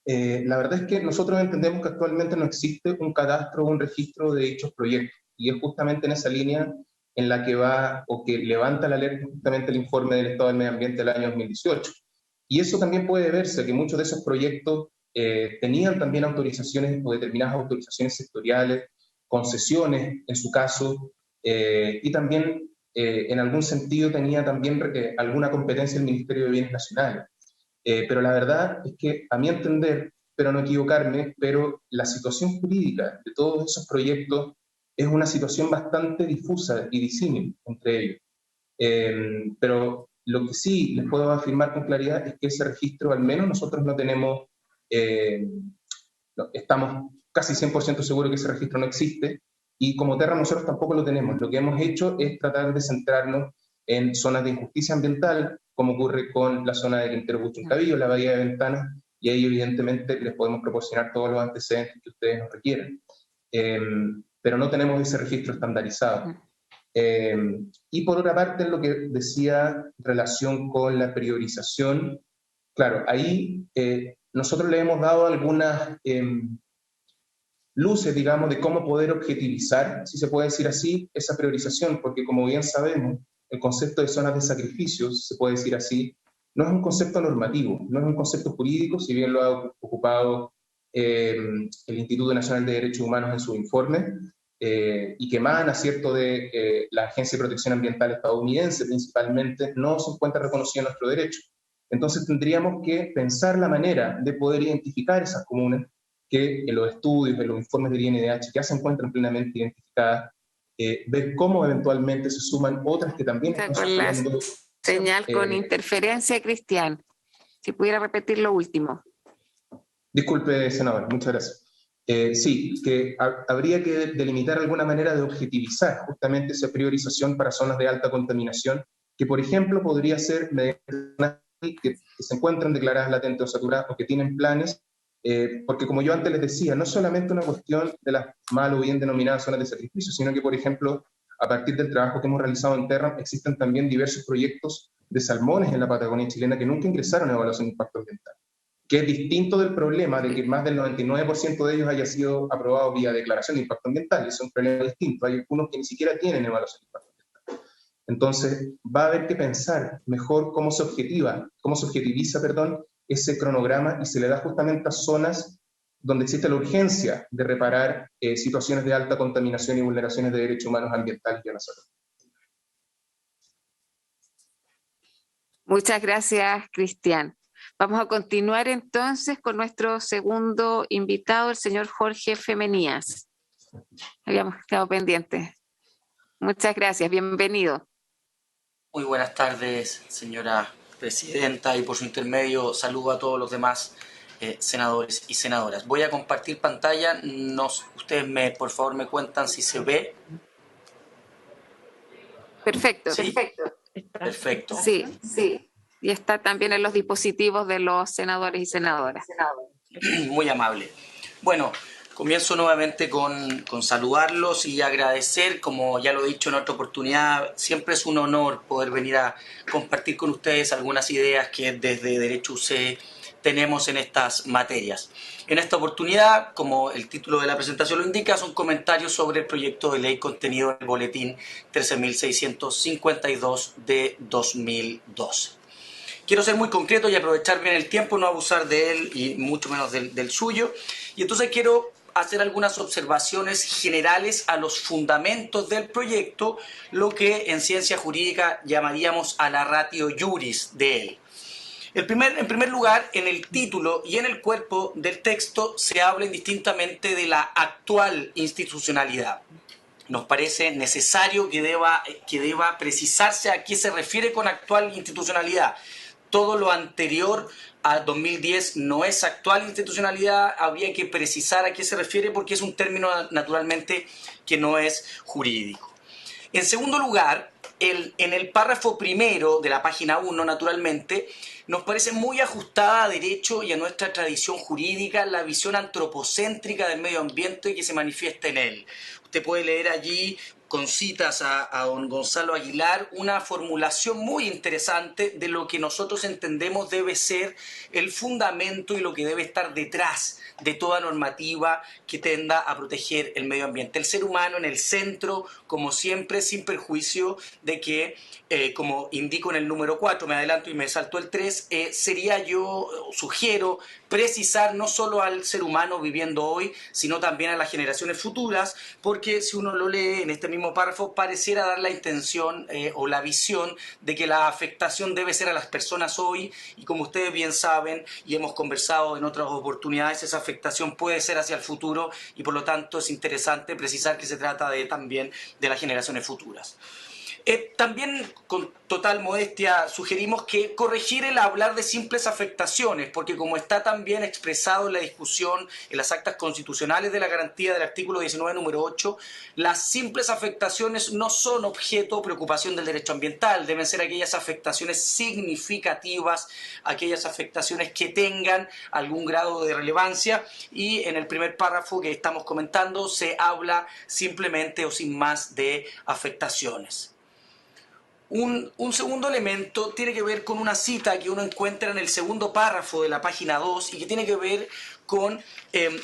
la verdad es que nosotros entendemos que actualmente no existe un cadastro o un registro de dichos proyectos, y es justamente en esa línea en la que va o que levanta la alerta justamente el informe del Estado del Medio Ambiente del año 2018. Y eso también puede verse, que muchos de esos proyectos tenían también autorizaciones o determinadas autorizaciones sectoriales, concesiones en su caso, y también en algún sentido tenía también alguna competencia el Ministerio de Bienes Nacionales. Pero la verdad es que, a mi entender, pero no equivocarme, pero la situación jurídica de todos esos proyectos es una situación bastante difusa y disímil entre ellos. Pero lo que sí les puedo afirmar con claridad es que ese registro, al menos nosotros no tenemos, estamos casi 100% seguros que ese registro no existe, y como Terra nosotros tampoco lo tenemos. Lo que hemos hecho es tratar de centrarnos en zonas de injusticia ambiental, como ocurre con la zona de Quintero Puchuncavillo, la Bahía de Ventanas, y ahí evidentemente les podemos proporcionar todos los antecedentes que ustedes nos requieran. Pero no tenemos ese registro estandarizado. Y por otra parte, en lo que decía en relación con la priorización, claro, ahí nosotros le hemos dado algunas luces, digamos, de cómo poder objetivizar, si se puede decir así, esa priorización, porque como bien sabemos, el concepto de zonas de sacrificio, si se puede decir así, no es un concepto normativo, no es un concepto jurídico, si bien lo ha ocupado el Instituto Nacional de Derechos Humanos en su informe, y que emana, ¿cierto?, de la Agencia de Protección Ambiental estadounidense principalmente, no se encuentra reconocido nuestro derecho. Entonces tendríamos que pensar la manera de poder identificar esas comunas que en los estudios, en los informes del INDH ya se encuentran plenamente identificadas, ver cómo eventualmente se suman otras que también están sufriendo. Señal con interferencia, Cristian. Si pudiera repetir lo último. Disculpe, senador, muchas gracias. Sí, que habría que delimitar alguna manera de objetivizar justamente esa priorización para zonas de alta contaminación, que por ejemplo podría ser mediante que se encuentran declaradas latentes o saturadas o que tienen planes, porque como yo antes les decía, no es solamente una cuestión de las mal o bien denominadas zonas de sacrificio, sino que por ejemplo, a partir del trabajo que hemos realizado en Terra, existen también diversos proyectos de salmones en la Patagonia chilena que nunca ingresaron a evaluación de impacto ambiental, que es distinto del problema de que más del 99% de ellos haya sido aprobado vía declaración de impacto ambiental. Es un problema distinto. Hay algunos que ni siquiera tienen evaluación de impacto ambiental. Entonces, va a haber que pensar mejor cómo se objetiviza, ese cronograma y se le da justamente a zonas donde existe la urgencia de reparar situaciones de alta contaminación y vulneraciones de derechos humanos ambientales y a la salud. Muchas gracias, Cristian. Vamos a continuar entonces con nuestro segundo invitado, el señor Jorge Femenías. Habíamos quedado pendientes. Muchas gracias, bienvenido. Muy buenas tardes, señora presidenta, y por su intermedio saludo a todos los demás senadores y senadoras. Voy a compartir pantalla. Ustedes por favor me cuentan si se ve. Perfecto. ¿Sí? Perfecto. Sí. Y está también en los dispositivos de los senadores y senadoras. Muy amable. Bueno, comienzo nuevamente con saludarlos y agradecer, como ya lo he dicho en otra oportunidad, siempre es un honor poder venir a compartir con ustedes algunas ideas que desde Derecho UC tenemos en estas materias. En esta oportunidad, como el título de la presentación lo indica, son comentarios sobre el proyecto de ley contenido en el boletín 13.652 de 2012. Quiero ser muy concreto y aprovechar bien el tiempo, no abusar de él y mucho menos del suyo. Y entonces quiero hacer algunas observaciones generales a los fundamentos del proyecto, lo que en ciencia jurídica llamaríamos a la ratio juris de él. En primer lugar, en el título y en el cuerpo del texto se habla indistintamente de la actual institucionalidad. Nos parece necesario que deba precisarse a qué se refiere con actual institucionalidad. Todo lo anterior a 2010 no es actual institucionalidad, habría que precisar a qué se refiere porque es un término naturalmente que no es jurídico. En segundo lugar, en el párrafo primero de la página 1, naturalmente, nos parece muy ajustada a derecho y a nuestra tradición jurídica la visión antropocéntrica del medio ambiente que se manifiesta en él. Usted puede leer allí, con citas a don Gonzalo Aguilar, una formulación muy interesante de lo que nosotros entendemos debe ser el fundamento y lo que debe estar detrás de toda normativa que tenda a proteger el medio ambiente. El ser humano en el centro, como siempre, sin perjuicio de que, como indico en el número 4, me adelanto y me salto el 3, sugiero precisar no solo al ser humano viviendo hoy, sino también a las generaciones futuras, porque si uno lo lee en este mismo párrafo, pareciera dar la intención o la visión de que la afectación debe ser a las personas hoy, y como ustedes bien saben y hemos conversado en otras oportunidades, esa afectación puede ser hacia el futuro y por lo tanto es interesante precisar que se trata también de las generaciones futuras. También, con total modestia, sugerimos que corregir el hablar de simples afectaciones, porque como está también expresado en la discusión en las actas constitucionales de la garantía del artículo 19, número 8, las simples afectaciones no son objeto o preocupación del derecho ambiental, deben ser aquellas afectaciones significativas, aquellas afectaciones que tengan algún grado de relevancia, y en el primer párrafo que estamos comentando se habla simplemente o sin más de afectaciones. Un segundo elemento tiene que ver con una cita que uno encuentra en el segundo párrafo de la página 2 y que tiene que ver con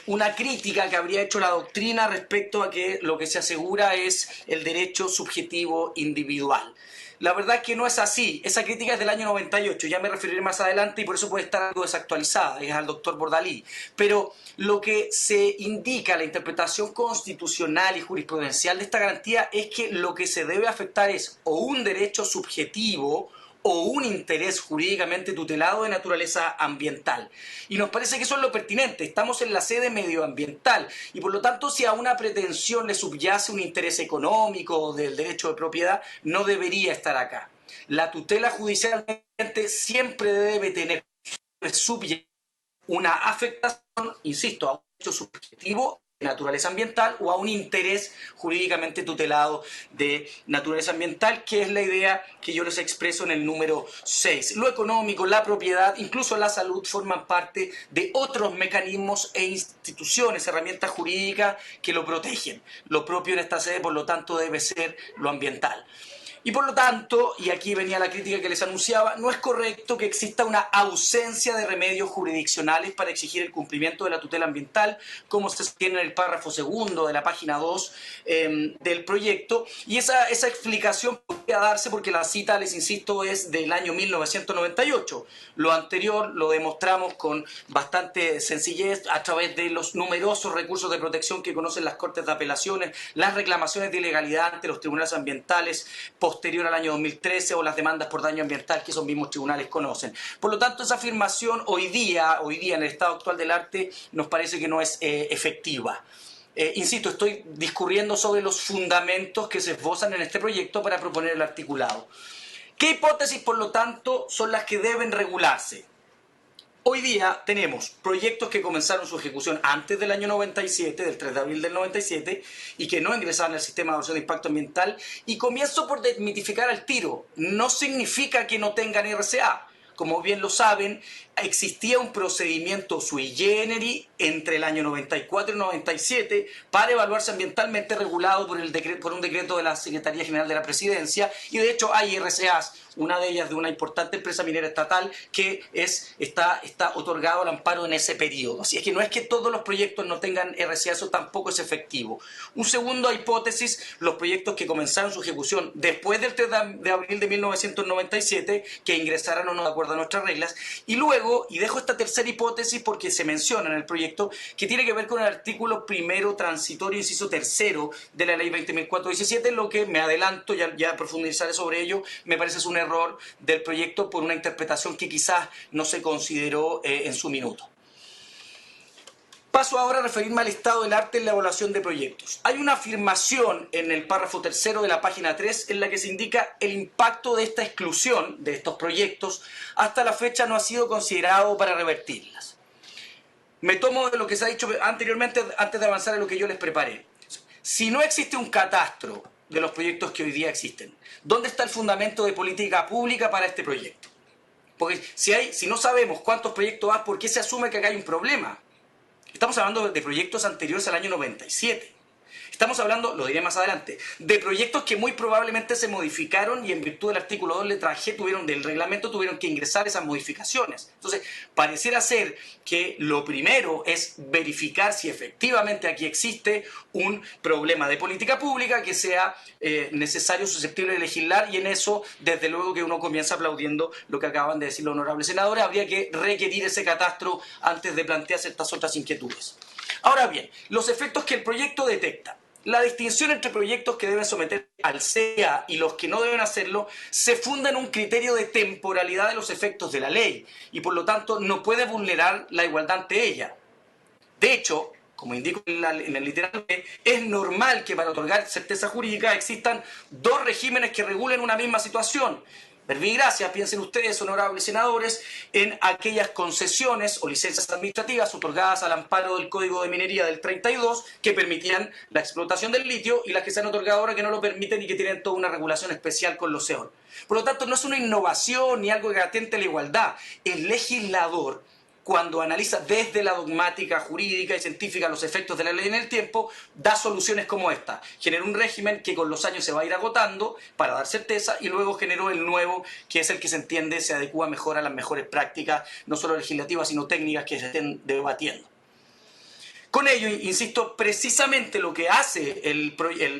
una crítica que habría hecho la doctrina respecto a que lo que se asegura es el derecho subjetivo individual. La verdad es que no es así. Esa crítica es del año 98, ya me referiré más adelante y por eso puede estar algo desactualizada, es al doctor Bordalí. Pero lo que se indica, la interpretación constitucional y jurisprudencial de esta garantía es que lo que se debe afectar es o un derecho subjetivo o un interés jurídicamente tutelado de naturaleza ambiental. Y nos parece que eso es lo pertinente. Estamos en la sede medioambiental y por lo tanto si a una pretensión le subyace un interés económico del derecho de propiedad, no debería estar acá. La tutela judicial siempre debe tener una afectación, insisto, a derecho subjetivo de naturaleza ambiental o a un interés jurídicamente tutelado de naturaleza ambiental, que es la idea que yo les expreso en el número 6. Lo económico, la propiedad, incluso la salud forman parte de otros mecanismos e instituciones, herramientas jurídicas que lo protegen. Lo propio en esta sede, por lo tanto, debe ser lo ambiental. Y por lo tanto, y aquí venía la crítica que les anunciaba, no es correcto que exista una ausencia de remedios jurisdiccionales para exigir el cumplimiento de la tutela ambiental, como se sostiene en el párrafo segundo de la página 2 del proyecto. Y esa explicación podría darse porque la cita, les insisto, es del año 1998. Lo anterior lo demostramos con bastante sencillez a través de los numerosos recursos de protección que conocen las Cortes de Apelaciones, las reclamaciones de ilegalidad ante los tribunales ambientales posterior al año 2013 o las demandas por daño ambiental que esos mismos tribunales conocen. Por lo tanto, esa afirmación hoy día en el estado actual del arte nos parece que no es efectiva. Insisto, estoy discurriendo sobre los fundamentos que se esbozan en este proyecto para proponer el articulado. ¿Qué hipótesis, por lo tanto, son las que deben regularse? Hoy día tenemos proyectos que comenzaron su ejecución antes del año 97, del 3 de abril del 97, y que no ingresaban al sistema de evaluación de impacto ambiental. Y comienzo por desmitificar al tiro. No significa que no tengan RCA. Como bien lo saben, existía un procedimiento sui generis entre el año 94 y 97 para evaluarse ambientalmente, regulado por un decreto de la Secretaría General de la Presidencia, y de hecho hay RCAs, una de ellas de una importante empresa minera estatal que está otorgado al amparo en ese periodo. Así es que no es que todos los proyectos no tengan RCA, eso tampoco es efectivo. Un segundo hipótesis, los proyectos que comenzaron su ejecución después del 3 de abril de 1997, que ingresaran o no de acuerdo a nuestras reglas, y luego, y dejo esta tercera hipótesis porque se menciona en el proyecto, que tiene que ver con el artículo primero transitorio, inciso tercero de la ley 20.417, lo que me adelanto, ya profundizaré sobre ello, me parece es un error del proyecto por una interpretación que quizás no se consideró en su minuto. Paso ahora a referirme al estado del arte en la evaluación de proyectos. Hay una afirmación en el párrafo tercero de la página 3 en la que se indica el impacto de esta exclusión de estos proyectos hasta la fecha no ha sido considerado para revertirlas. Me tomo de lo que se ha dicho anteriormente antes de avanzar en lo que yo les preparé. Si no existe un catastro de los proyectos que hoy día existen, ¿dónde está el fundamento de política pública para este proyecto? Porque si no sabemos cuántos proyectos hay, ¿por qué se asume que acá hay un problema? Estamos hablando de proyectos anteriores al año 97. Estamos hablando, lo diré más adelante, de proyectos que muy probablemente se modificaron y en virtud del artículo 2 letra G del reglamento tuvieron que ingresar esas modificaciones. Entonces, pareciera ser que lo primero es verificar si efectivamente aquí existe un problema de política pública que sea necesario, susceptible de legislar, y en eso, desde luego que uno comienza aplaudiendo lo que acaban de decir los honorables senadores. Habría que requerir ese catastro antes de plantearse estas otras inquietudes. Ahora bien, los efectos que el proyecto detecta. La distinción entre proyectos que deben someter al CEA y los que no deben hacerlo se funda en un criterio de temporalidad de los efectos de la ley y por lo tanto no puede vulnerar la igualdad ante ella. De hecho, como indico en el literal B, es normal que para otorgar certeza jurídica existan dos regímenes que regulen una misma situación. Verbigracia, piensen ustedes, honorables senadores, en aquellas concesiones o licencias administrativas otorgadas al amparo del Código de Minería del 32 que permitían la explotación del litio y las que se han otorgado ahora que no lo permiten y que tienen toda una regulación especial con los CEOR. Por lo tanto, no es una innovación ni algo que atente a la igualdad. El legislador, cuando analiza desde la dogmática jurídica y científica los efectos de la ley en el tiempo, da soluciones como esta. Generó un régimen que con los años se va a ir agotando para dar certeza y luego generó el nuevo, que es el que se entiende se adecua mejor a las mejores prácticas, no solo legislativas, sino técnicas que se estén debatiendo. Con ello, insisto, precisamente lo que hace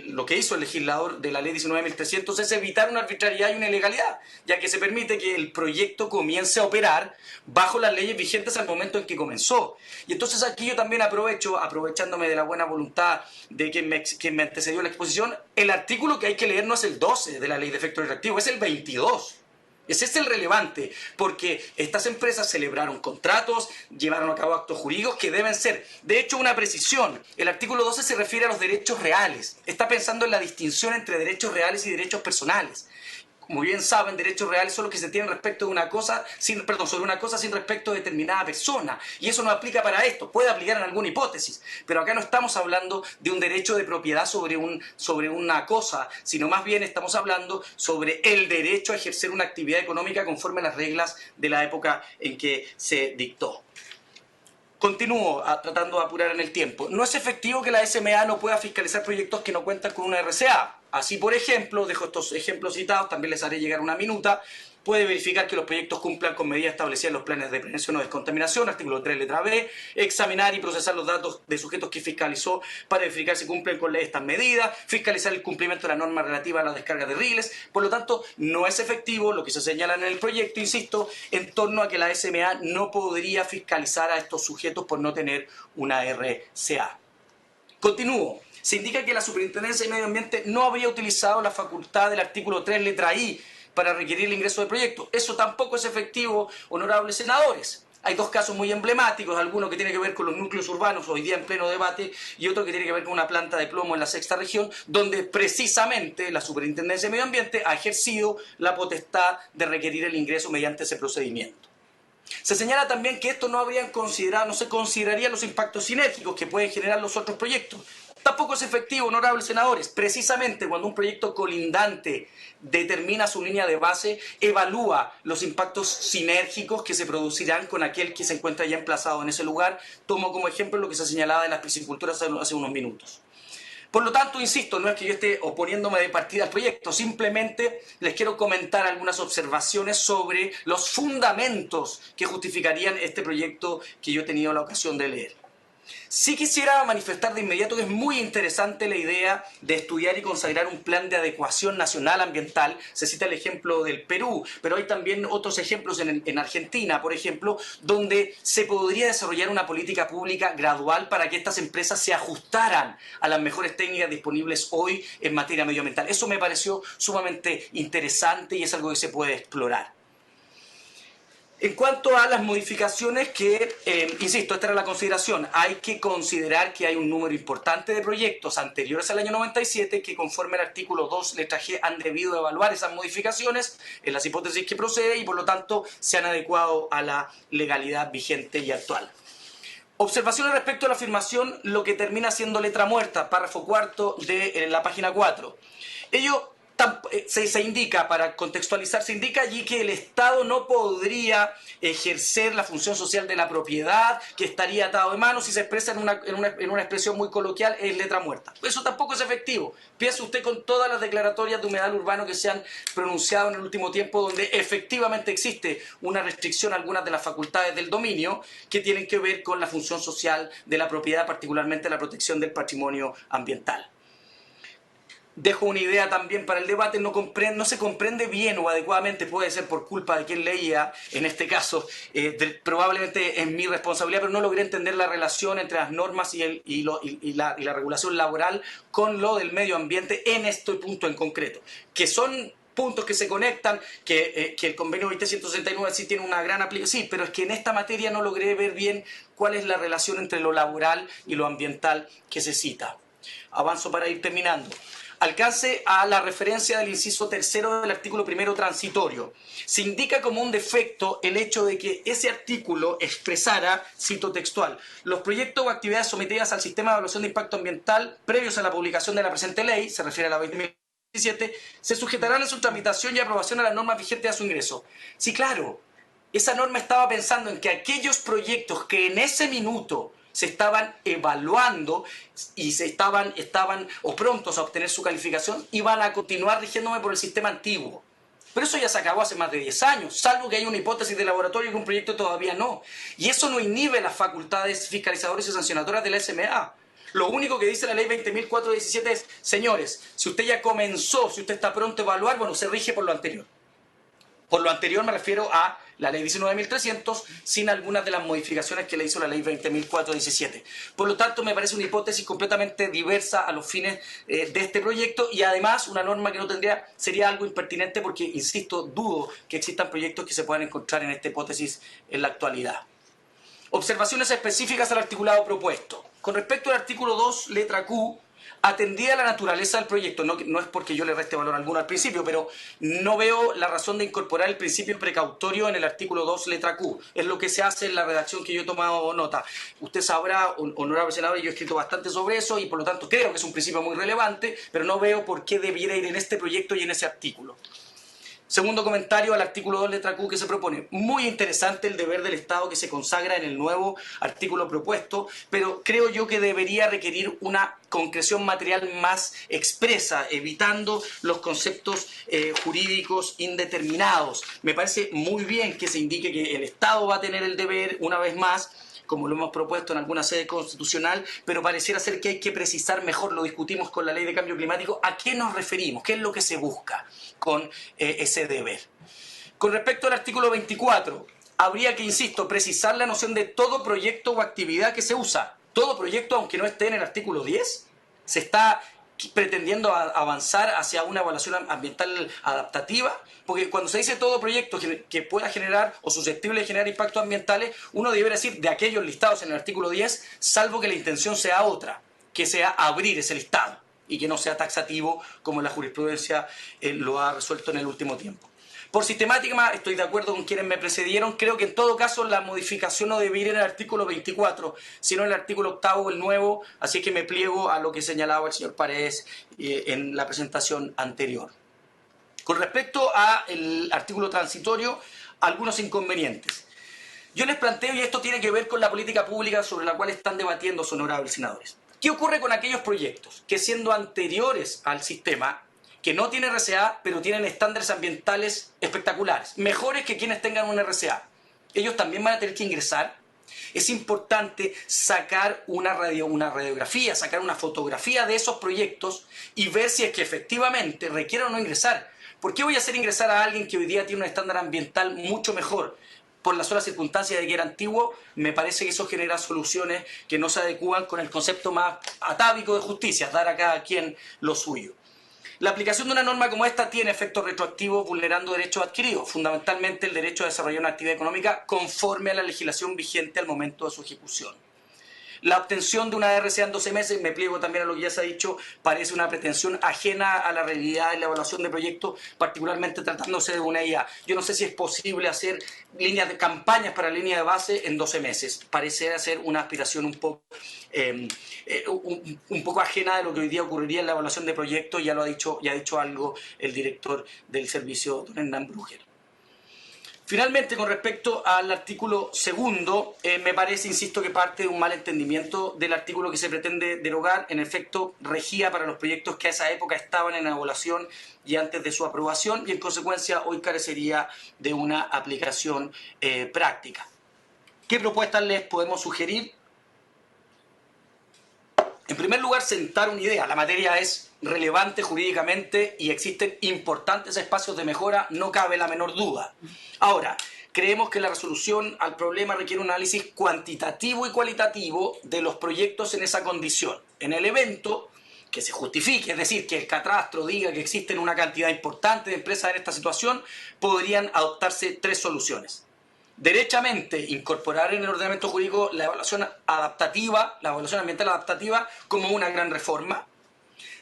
lo que hizo el legislador de la ley 19.300 es evitar una arbitrariedad y una ilegalidad, ya que se permite que el proyecto comience a operar bajo las leyes vigentes al momento en que comenzó. Y entonces aquí yo también aprovecho, aprovechándome de la buena voluntad de quien me antecedió la exposición, el artículo que hay que leer no es el 12 de la ley de efecto retroactivo, es el 22. Ese es el relevante, porque estas empresas celebraron contratos, llevaron a cabo actos jurídicos que deben ser, de hecho, una precisión. El artículo 12 se refiere a los derechos reales, está pensando en la distinción entre derechos reales y derechos personales. Como bien saben, derechos reales son los que se tienen respecto de una cosa, sobre una cosa sin respecto de determinada persona. Y eso no aplica para esto. Puede aplicar en alguna hipótesis, pero acá no estamos hablando de un derecho de propiedad sobre una cosa, sino más bien estamos hablando sobre el derecho a ejercer una actividad económica conforme a las reglas de la época en que se dictó. Continúo tratando de apurar en el tiempo. No es efectivo que la SMA no pueda fiscalizar proyectos que no cuentan con una RCA. Así, por ejemplo, dejo estos ejemplos citados, también les haré llegar una minuta. Puede verificar que los proyectos cumplan con medidas establecidas en los planes de prevención o descontaminación, artículo 3, letra B, examinar y procesar los datos de sujetos que fiscalizó para verificar si cumplen con estas medidas, fiscalizar el cumplimiento de la norma relativa a la descarga de riles. Por lo tanto, no es efectivo lo que se señala en el proyecto, insisto, en torno a que la SMA no podría fiscalizar a estos sujetos por no tener una RCA. Continúo. Se indica que la Superintendencia de Medio Ambiente no habría utilizado la facultad del artículo 3, letra I, para requerir el ingreso de proyectos. Eso tampoco es efectivo, honorables senadores. Hay dos casos muy emblemáticos, alguno que tiene que ver con los núcleos urbanos, hoy día en pleno debate, y otro que tiene que ver con una planta de plomo en la sexta región, donde precisamente la Superintendencia de Medio Ambiente ha ejercido la potestad de requerir el ingreso mediante ese procedimiento. Se señala también que esto no se considerarían los impactos sinérgicos que pueden generar los otros proyectos. Tampoco es efectivo, honorables senadores. Precisamente cuando un proyecto colindante determina su línea de base, evalúa los impactos sinérgicos que se producirán con aquel que se encuentra ya emplazado en ese lugar. Tomo como ejemplo lo que se señalaba de las pisciculturas hace unos minutos. Por lo tanto, insisto, no es que yo esté oponiéndome de partida al proyecto, simplemente les quiero comentar algunas observaciones sobre los fundamentos que justificarían este proyecto que yo he tenido la ocasión de leer. Sí quisiera manifestar de inmediato que es muy interesante la idea de estudiar y consagrar un plan de adecuación nacional ambiental. Se cita el ejemplo del Perú, pero hay también otros ejemplos en Argentina, por ejemplo, donde se podría desarrollar una política pública gradual para que estas empresas se ajustaran a las mejores técnicas disponibles hoy en materia medioambiental. Eso me pareció sumamente interesante y es algo que se puede explorar. En cuanto a las modificaciones que, insisto, esta era la consideración, hay que considerar que hay un número importante de proyectos anteriores al año 97 que conforme al artículo 2, letra G, han debido evaluar esas modificaciones en las hipótesis que procede y por lo tanto se han adecuado a la legalidad vigente y actual. Observaciones respecto a la afirmación, lo que termina siendo letra muerta, párrafo cuarto de la página 4. Ello se indica, para contextualizar, se indica allí que el Estado no podría ejercer la función social de la propiedad, que estaría atado de manos, y se expresa en una expresión muy coloquial, es letra muerta. Eso tampoco es efectivo. Piense usted con todas las declaratorias de humedal urbano que se han pronunciado en el último tiempo, donde efectivamente existe una restricción a algunas de las facultades del dominio que tienen que ver con la función social de la propiedad, particularmente la protección del patrimonio ambiental. Dejo una idea también para el debate, no se comprende bien o adecuadamente, puede ser por culpa de quien leía, en este caso, probablemente es mi responsabilidad, pero no logré entender la relación entre las normas y la regulación laboral con lo del medio ambiente en este punto en concreto, que son puntos que se conectan, que el convenio 20.169 sí tiene una gran aplicación, sí, pero es que en esta materia no logré ver bien cuál es la relación entre lo laboral y lo ambiental que se cita. Avanzo para ir terminando. Alcance a la referencia del inciso tercero del artículo primero transitorio. Se indica como un defecto el hecho de que ese artículo expresara, cito textual, los proyectos o actividades sometidas al sistema de evaluación de impacto ambiental previos a la publicación de la presente ley, se refiere a la 2017, se sujetarán en su tramitación y aprobación a las normas vigentes a su ingreso. Sí, claro, esa norma estaba pensando en que aquellos proyectos que en ese minuto se estaban evaluando y estaban o prontos a obtener su calificación, iban a continuar rigiéndome por el sistema antiguo. Pero eso ya se acabó hace más de 10 años, salvo que hay una hipótesis de laboratorio y que un proyecto todavía no. Y eso no inhibe las facultades fiscalizadoras y sancionadoras de la SMA. Lo único que dice la ley 20.417 es, señores, si usted ya comenzó, si usted está pronto a evaluar, bueno, se rige por lo anterior. Por lo anterior me refiero a la ley 19.300, sin algunas de las modificaciones que le hizo la ley 20.417. Por lo tanto, me parece una hipótesis completamente diversa a los fines de este proyecto y además una norma que no tendría, sería algo impertinente porque, insisto, dudo que existan proyectos que se puedan encontrar en esta hipótesis en la actualidad. Observaciones específicas al articulado propuesto. Con respecto al artículo 2, letra Q, Atendida la naturaleza del proyecto, no es porque yo le reste valor alguno al principio, pero no veo la razón de incorporar el principio precautorio en el artículo 2, letra Q. Es lo que se hace en la redacción que yo he tomado nota. Usted sabrá, honorable senador, yo he escrito bastante sobre eso y por lo tanto creo que es un principio muy relevante, pero no veo por qué debiera ir en este proyecto y en ese artículo. Segundo comentario al artículo 2, letra Q, que se propone. Muy interesante el deber del Estado que se consagra en el nuevo artículo propuesto, pero creo yo que debería requerir una concreción material más expresa, evitando los conceptos jurídicos indeterminados. Me parece muy bien que se indique que el Estado va a tener el deber, una vez más, como lo hemos propuesto en alguna sede constitucional, pero pareciera ser que hay que precisar mejor, lo discutimos con la ley de cambio climático, a qué nos referimos, qué es lo que se busca con ese deber. Con respecto al artículo 24, habría que, insisto, precisar la noción de todo proyecto o actividad que se usa. Todo proyecto, aunque no esté en el artículo 10, se está pretendiendo avanzar hacia una evaluación ambiental adaptativa, porque cuando se dice todo proyecto que pueda generar o susceptible de generar impactos ambientales, uno debe decir de aquellos listados en el artículo 10, salvo que la intención sea otra, que sea abrir ese listado y que no sea taxativo como la jurisprudencia lo ha resuelto en el último tiempo. Por sistemática, estoy de acuerdo con quienes me precedieron, creo que en todo caso la modificación no debe ir en el artículo 24, sino en el artículo 8, el nuevo, así que me pliego a lo que señalaba el señor Paredes en la presentación anterior. Con respecto al artículo transitorio, algunos inconvenientes. Yo les planteo, y esto tiene que ver con la política pública sobre la cual están debatiendo los honorables senadores. ¿Qué ocurre con aquellos proyectos que, siendo anteriores al sistema, que no tienen RCA, pero tienen estándares ambientales espectaculares, mejores que quienes tengan un RCA? Ellos también van a tener que ingresar. Es importante sacar una radiografía, sacar una fotografía de esos proyectos y ver si es que efectivamente requieren o no ingresar. ¿Por qué voy a hacer ingresar a alguien que hoy día tiene un estándar ambiental mucho mejor? Por la sola circunstancia de que era antiguo, me parece que eso genera soluciones que no se adecúan con el concepto más atávico de justicia, dar a cada quien lo suyo. La aplicación de una norma como esta tiene efectos retroactivos vulnerando derechos adquiridos, fundamentalmente el derecho a desarrollar una actividad económica conforme a la legislación vigente al momento de su ejecución. La obtención de una RCA en 12 meses, me pliego también a lo que ya se ha dicho, parece una pretensión ajena a la realidad en la evaluación de proyectos, particularmente tratándose de una IA. Yo no sé si es posible hacer líneas de campañas para línea de base en 12 meses. Parece ser una aspiración un poco ajena de lo que hoy día ocurriría en la evaluación de proyectos. Ya ha dicho algo el director del servicio, don Hernán Brugger. Finalmente, con respecto al artículo segundo, me parece, insisto, que parte de un mal entendimiento del artículo que se pretende derogar. En efecto, regía para los proyectos que a esa época estaban en evaluación y antes de su aprobación, y en consecuencia hoy carecería de una aplicación práctica. ¿Qué propuestas les podemos sugerir? En primer lugar, sentar una idea. La materia es relevante jurídicamente y existen importantes espacios de mejora, no cabe la menor duda. Ahora, creemos que la resolución al problema requiere un análisis cuantitativo y cualitativo de los proyectos en esa condición. En el evento que se justifique, es decir, que el catastro diga que existen una cantidad importante de empresas en esta situación, podrían adoptarse 3 soluciones. Derechamente, incorporar en el ordenamiento jurídico la evaluación adaptativa, la evaluación ambiental adaptativa, como una gran reforma.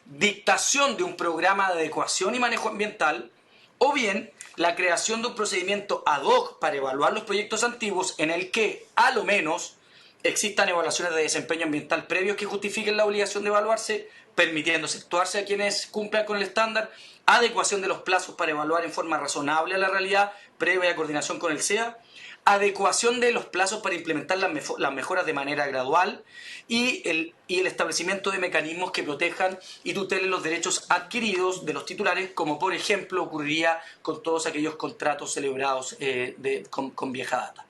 Dictación de un programa de adecuación y manejo ambiental, o bien la creación de un procedimiento ad hoc para evaluar los proyectos antiguos en el que, a lo menos, existan evaluaciones de desempeño ambiental previos que justifiquen la obligación de evaluarse, permitiendo efectuarse a quienes cumplan con el estándar, adecuación de los plazos para evaluar en forma razonable a la realidad, previa coordinación con el SEA, adecuación de los plazos para implementar las mejoras de manera gradual y el establecimiento de mecanismos que protejan y tutelen los derechos adquiridos de los titulares, como por ejemplo ocurriría con todos aquellos contratos celebrados con vieja data.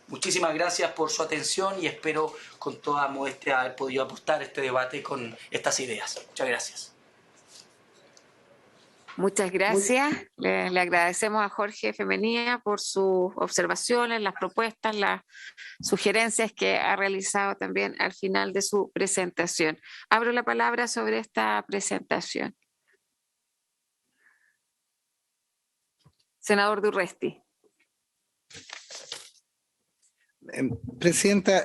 Muchísimas gracias por su atención y espero con toda modestia haber podido aportar este debate con estas ideas. Muchas gracias. Muchas gracias. Le agradecemos a Jorge Femenía por sus observaciones, las propuestas, las sugerencias que ha realizado también al final de su presentación. Abro la palabra sobre esta presentación. Senador Durresti. Presidenta,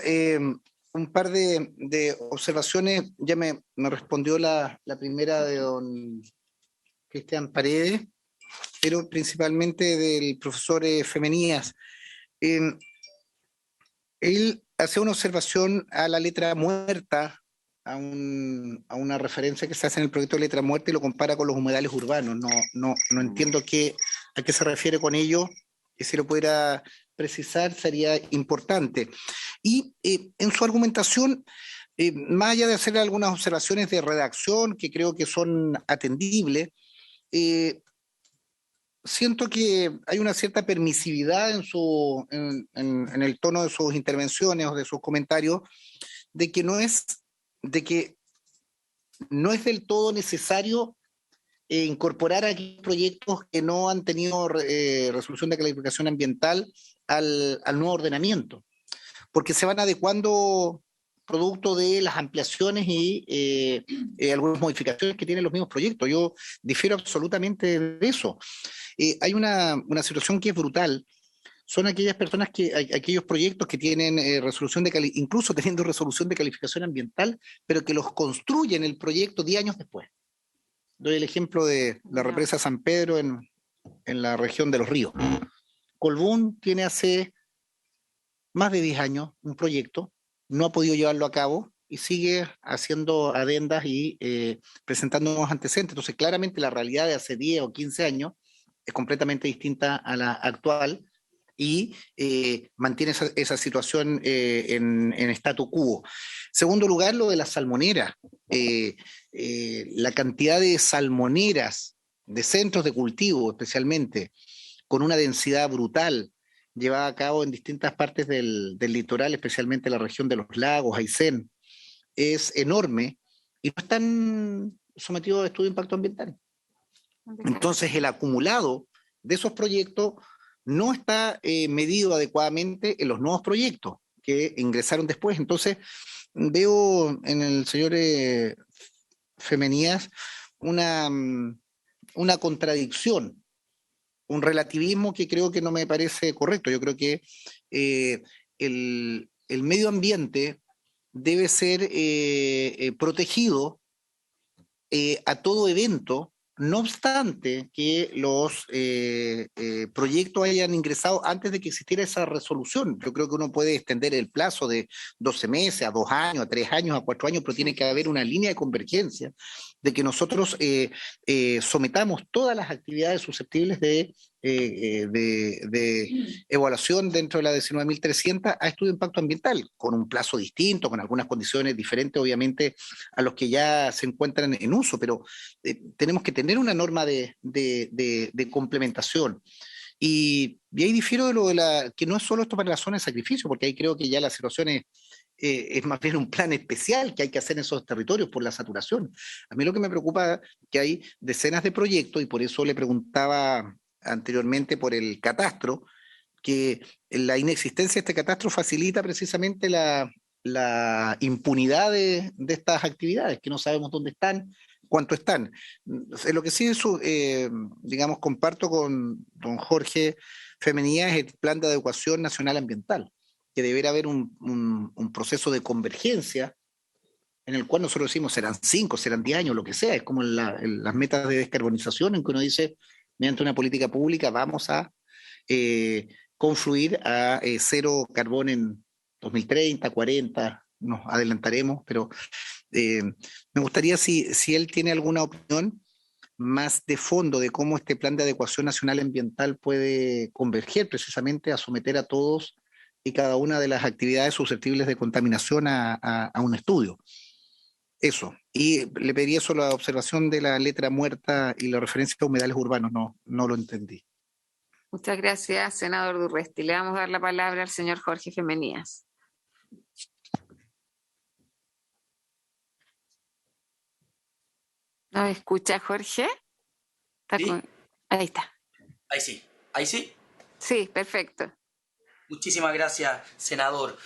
un par de observaciones. Ya me respondió la primera de don Cristian Paredes, pero principalmente del profesor Femenías. Él hace una observación a la letra muerta, a una referencia que se hace en el proyecto de letra muerta y lo compara con los humedales urbanos. No entiendo a qué se refiere con ello, que si lo pudiera precisar sería importante. Y en su argumentación, más allá de hacer algunas observaciones de redacción que creo que son atendibles, siento que hay una cierta permisividad en el tono de sus intervenciones o de sus comentarios, de que no es del todo necesario incorporar aquí proyectos que no han tenido resolución de calificación ambiental al nuevo ordenamiento, porque se van adecuando producto de las ampliaciones y algunas modificaciones que tienen los mismos proyectos. Yo difiero absolutamente de eso. Hay una situación que es brutal. Son aquellas personas aquellos proyectos que tienen resolución incluso teniendo resolución de calificación ambiental, pero que los construyen el proyecto 10 años después. Doy el ejemplo de la represa San Pedro en la región de Los Ríos. Colbún tiene hace más de 10 años un proyecto, no ha podido llevarlo a cabo y sigue haciendo adendas y presentando nuevos antecedentes. Entonces, claramente la realidad de hace 10 o 15 años es completamente distinta a la actual y mantiene esa situación en statu quo. Segundo lugar, lo de las salmoneras. La cantidad de salmoneras, de centros de cultivo especialmente, con una densidad brutal, llevada a cabo en distintas partes del litoral, especialmente la región de los lagos, Aysén, es enorme y no están sometidos a estudio de impacto ambiental. Entonces, el acumulado de esos proyectos no está medido adecuadamente en los nuevos proyectos que ingresaron después. Entonces, veo en el señor Femenías una contradicción, un relativismo que creo que no me parece correcto. Yo creo que el medio ambiente debe ser protegido a todo evento, no obstante que los proyectos hayan ingresado antes de que existiera esa resolución. Yo creo que uno puede extender el plazo de 12 meses, a 2 años, a 3 años, a 4 años, pero tiene que haber una línea de convergencia de que nosotros sometamos todas las actividades susceptibles de evaluación dentro de la 19.300 a estudio de impacto ambiental, con un plazo distinto, con algunas condiciones diferentes, obviamente, a los que ya se encuentran en uso, pero tenemos que tener una norma de complementación. Y ahí difiero de lo de que no es solo esto para la zona de sacrificio, porque ahí creo que ya la situación es más bien un plan especial que hay que hacer en esos territorios por la saturación. A mí lo que me preocupa es que hay decenas de proyectos, y por eso le preguntaba anteriormente por el catastro, que la inexistencia de este catastro facilita precisamente la impunidad de estas actividades, que no sabemos dónde están, cuánto están. Lo que sí, digamos, comparto con don Jorge Femenías es el Plan de Adecuación Nacional Ambiental, que deberá haber un proceso de convergencia en el cual nosotros decimos serán 5, serán 10 años, lo que sea. Es como en las metas de descarbonización, en que uno dice, mediante una política pública vamos a confluir a cero carbón en 2030, 40, nos adelantaremos, pero me gustaría si él tiene alguna opinión más de fondo de cómo este plan de adecuación nacional ambiental puede converger precisamente a someter a todos y cada una de las actividades susceptibles de contaminación a un estudio. Eso. Y le pediría solo la observación de la letra muerta y la referencia a humedales urbanos. No lo entendí. Muchas gracias, senador Durresti. Le vamos a dar la palabra al señor Jorge Femenías. ¿No me escucha, Jorge? ¿Sí? Ahí está. Ahí sí. ¿Ahí sí? Sí, perfecto. Muchísimas gracias, senador.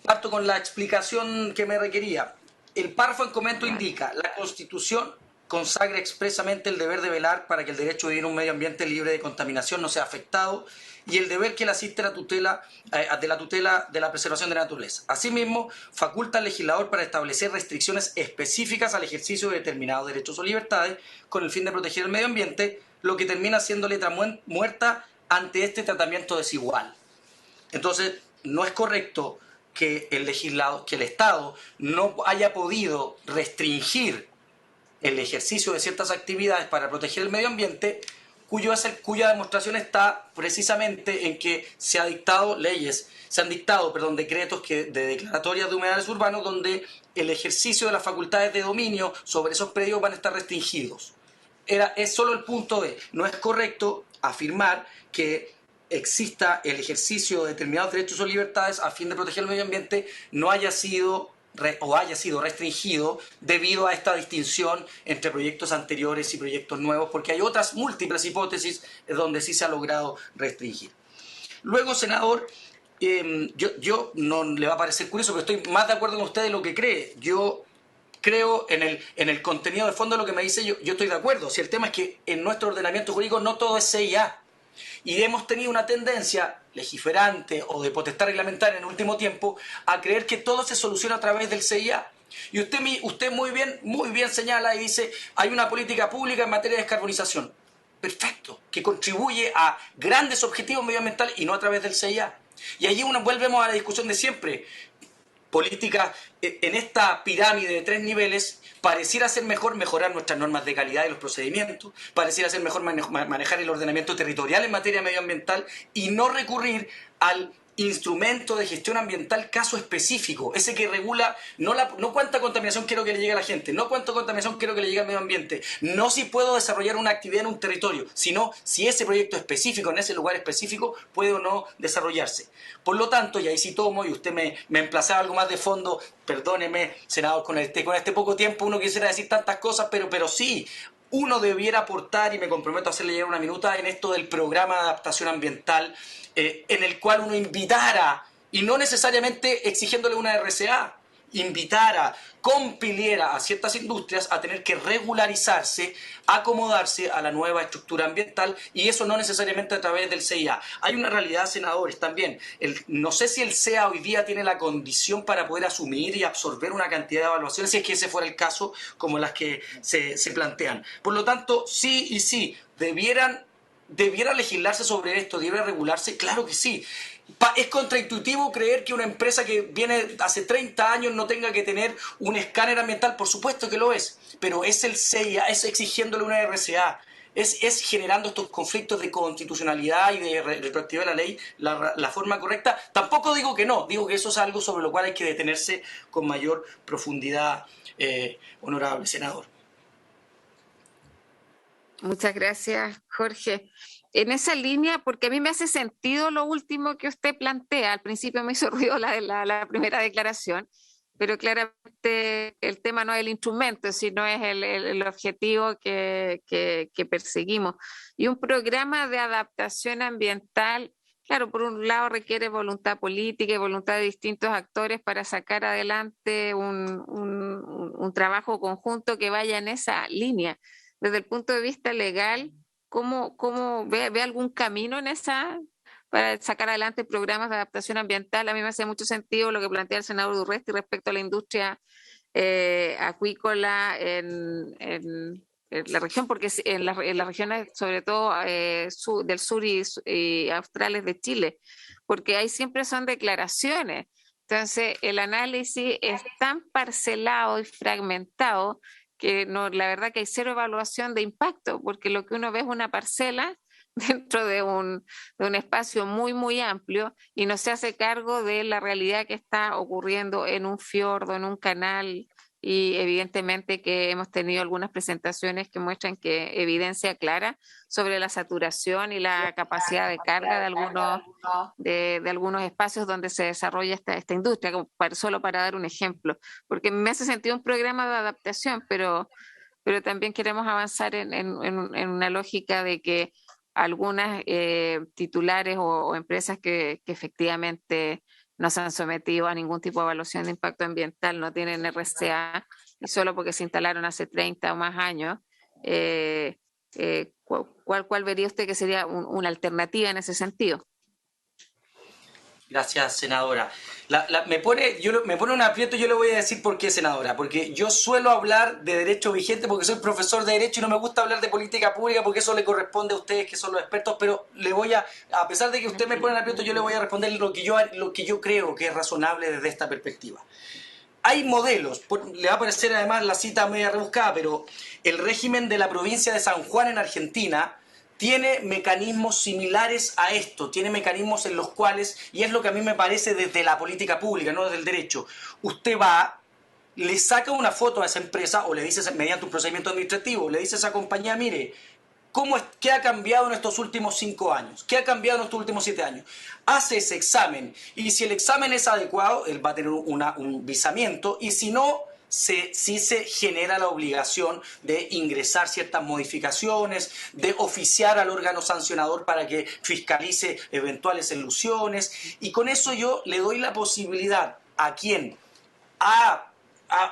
Parto con la explicación que me requería. El párrafo en comento indica la constitución consagra expresamente el deber de velar para que el derecho a vivir en un medio ambiente libre de contaminación no sea afectado y el deber que le asiste a la tutela de la preservación de la naturaleza. Asimismo, faculta al legislador para establecer restricciones específicas al ejercicio de determinados derechos o libertades con el fin de proteger el medio ambiente, lo que termina siendo letra muerta ante este tratamiento desigual. Entonces, no es correcto que el Estado no haya podido restringir el ejercicio de ciertas actividades para proteger el medio ambiente, cuya demostración está precisamente en que se han dictado decretos de declaratorias de humedales urbanos donde el ejercicio de las facultades de dominio sobre esos predios van a estar restringidos. Es solo el punto de, no es correcto afirmar que exista el ejercicio de determinados derechos o libertades a fin de proteger el medio ambiente no haya sido restringido debido a esta distinción entre proyectos anteriores y proyectos nuevos, porque hay otras múltiples hipótesis donde sí se ha logrado restringir. Luego, senador, yo no le va a parecer curioso, pero estoy más de acuerdo con usted de lo que cree. Yo creo en el contenido de fondo de lo que me dice, yo estoy de acuerdo. Si el tema es que en nuestro ordenamiento jurídico no todo es CIA. Y hemos tenido una tendencia legiferante o de potestad reglamentaria en el último tiempo a creer que todo se soluciona a través del CIA. Y usted muy bien señala y dice, hay una política pública en materia de descarbonización. Perfecto, que contribuye a grandes objetivos medioambientales y no a través del CIA. Y allí volvemos a la discusión de siempre. Política en esta pirámide de 3 niveles, pareciera ser mejor mejorar nuestras normas de calidad y los procedimientos, pareciera ser mejor manejar el ordenamiento territorial en materia medioambiental y no recurrir al instrumento de gestión ambiental caso específico, ese que regula no cuánta contaminación quiero que le llegue a la gente, no cuánta contaminación quiero que le llegue al medio ambiente, no si puedo desarrollar una actividad en un territorio, sino si ese proyecto específico, en ese lugar específico, puede o no desarrollarse. Por lo tanto, y ahí sí tomo, y usted me emplazaba algo más de fondo, perdóneme, senador, con este poco tiempo uno quisiera decir tantas cosas, pero sí, uno debiera aportar, y me comprometo a hacerle llegar una minuta, en esto del programa de adaptación ambiental, en el cual uno invitara, y no necesariamente exigiéndole una RCA, invitara, compiliera a ciertas industrias a tener que regularizarse, acomodarse a la nueva estructura ambiental, y eso no necesariamente a través del CIA. Hay una realidad, senadores, también. No sé si el CEA hoy día tiene la condición para poder asumir y absorber una cantidad de evaluaciones, si es que ese fuera el caso, como las que se plantean. Por lo tanto, sí y sí, ¿debiera legislarse sobre esto? ¿Debiera regularse? Claro que sí. Es contraintuitivo creer que una empresa que viene hace 30 años no tenga que tener un escáner ambiental. Por supuesto que lo es, pero es el CIA, es exigiéndole una RCA, es generando estos conflictos de constitucionalidad y de retroactividad de la ley la forma correcta. Tampoco digo que no, digo que eso es algo sobre lo cual hay que detenerse con mayor profundidad, honorable senador. Muchas gracias, Jorge. En esa línea, porque a mí me hace sentido lo último que usted plantea. Al principio me hizo ruido la primera declaración, pero claramente el tema no es el instrumento, sino es el objetivo que perseguimos. Y un programa de adaptación ambiental, claro, por un lado requiere voluntad política y voluntad de distintos actores para sacar adelante un trabajo conjunto que vaya en esa línea. Desde el punto de vista legal, ¿cómo ve algún camino para sacar adelante programas de adaptación ambiental? A mí me hace mucho sentido lo que plantea el senador Durresti respecto a la industria acuícola en la región, porque en las regiones, sobre todo del sur y australes de Chile, porque ahí siempre son declaraciones. Entonces, el análisis es tan parcelado y fragmentado que la verdad que hay cero evaluación de impacto, porque lo que uno ve es una parcela dentro de un espacio muy, muy amplio y no se hace cargo de la realidad que está ocurriendo en un fiordo, en un canal, y evidentemente que hemos tenido algunas presentaciones que muestran que evidencia clara sobre la saturación y la capacidad de carga de algunos espacios donde se desarrolla esta industria, solo para dar un ejemplo, porque me hace sentido un programa de adaptación, pero también queremos avanzar en una lógica de que algunas titulares o empresas que efectivamente no se han sometido a ningún tipo de evaluación de impacto ambiental, no tienen RCA, y solo porque se instalaron hace 30 o más años, ¿cuál vería usted que sería una alternativa en ese sentido? Gracias, senadora. Me pone un aprieto y yo le voy a decir por qué, senadora. Porque yo suelo hablar de derecho vigente porque soy profesor de derecho y no me gusta hablar de política pública porque eso le corresponde a ustedes que son los expertos, pero a pesar de que usted me pone en aprieto, yo le voy a responder lo que yo creo que es razonable desde esta perspectiva. Hay modelos, le va a parecer además la cita media rebuscada, pero el régimen de la provincia de San Juan en Argentina tiene mecanismos similares a esto, tiene mecanismos en los cuales, y es lo que a mí me parece desde la política pública, no desde el derecho, usted va, le saca una foto a esa empresa o le dice mediante un procedimiento administrativo, le dice a esa compañía, mire, ¿qué ha cambiado en estos últimos 5 años? ¿Qué ha cambiado en estos últimos 7 años? Hace ese examen y si el examen es adecuado, él va a tener un visamiento y si no, sí se genera la obligación de ingresar ciertas modificaciones, de oficiar al órgano sancionador para que fiscalice eventuales elusiones y con eso yo le doy la posibilidad a quien ha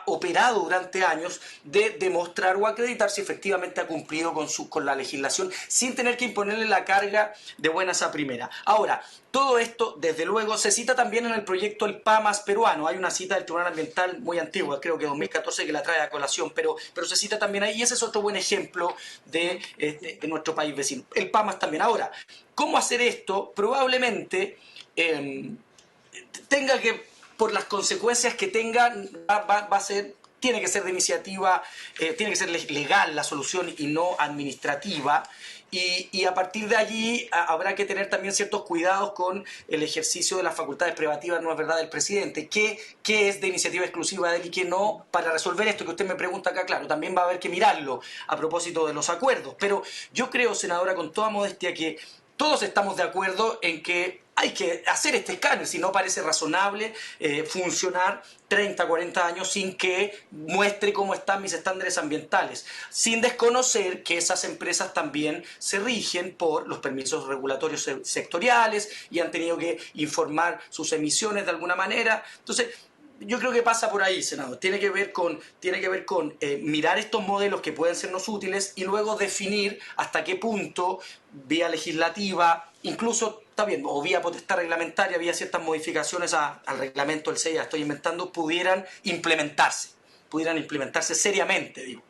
operado durante años de demostrar o acreditar si efectivamente ha cumplido con la legislación sin tener que imponerle la carga de buenas a primera. Ahora, todo esto, desde luego, se cita también en el proyecto El PAMAS peruano. Hay una cita del Tribunal Ambiental muy antigua, creo que 2014, que la trae a colación, pero se cita también ahí y ese es otro buen ejemplo de nuestro país vecino. El PAMAS también. Ahora, ¿cómo hacer esto? Probablemente tenga que, por las consecuencias que tengan, tiene que ser de iniciativa, tiene que ser legal la solución y no administrativa. Y a partir de allí habrá que tener también ciertos cuidados con el ejercicio de las facultades privativas, no es verdad, del presidente. ¿Qué es de iniciativa exclusiva de él y qué no? Para resolver esto que usted me pregunta acá, claro, también va a haber que mirarlo a propósito de los acuerdos. Pero yo creo, senadora, con toda modestia, que todos estamos de acuerdo en que hay que hacer este escáner, si no parece razonable funcionar 30, 40 años sin que muestre cómo están mis estándares ambientales, sin desconocer que esas empresas también se rigen por los permisos regulatorios sectoriales y han tenido que informar sus emisiones de alguna manera. Entonces, yo creo que pasa por ahí, senador. Tiene que ver con mirar estos modelos que pueden sernos útiles y luego definir hasta qué punto, vía legislativa, incluso, está bien, o vía potestad reglamentaria, vía ciertas modificaciones al reglamento del CEIA, estoy inventando, pudieran implementarse seriamente, digo.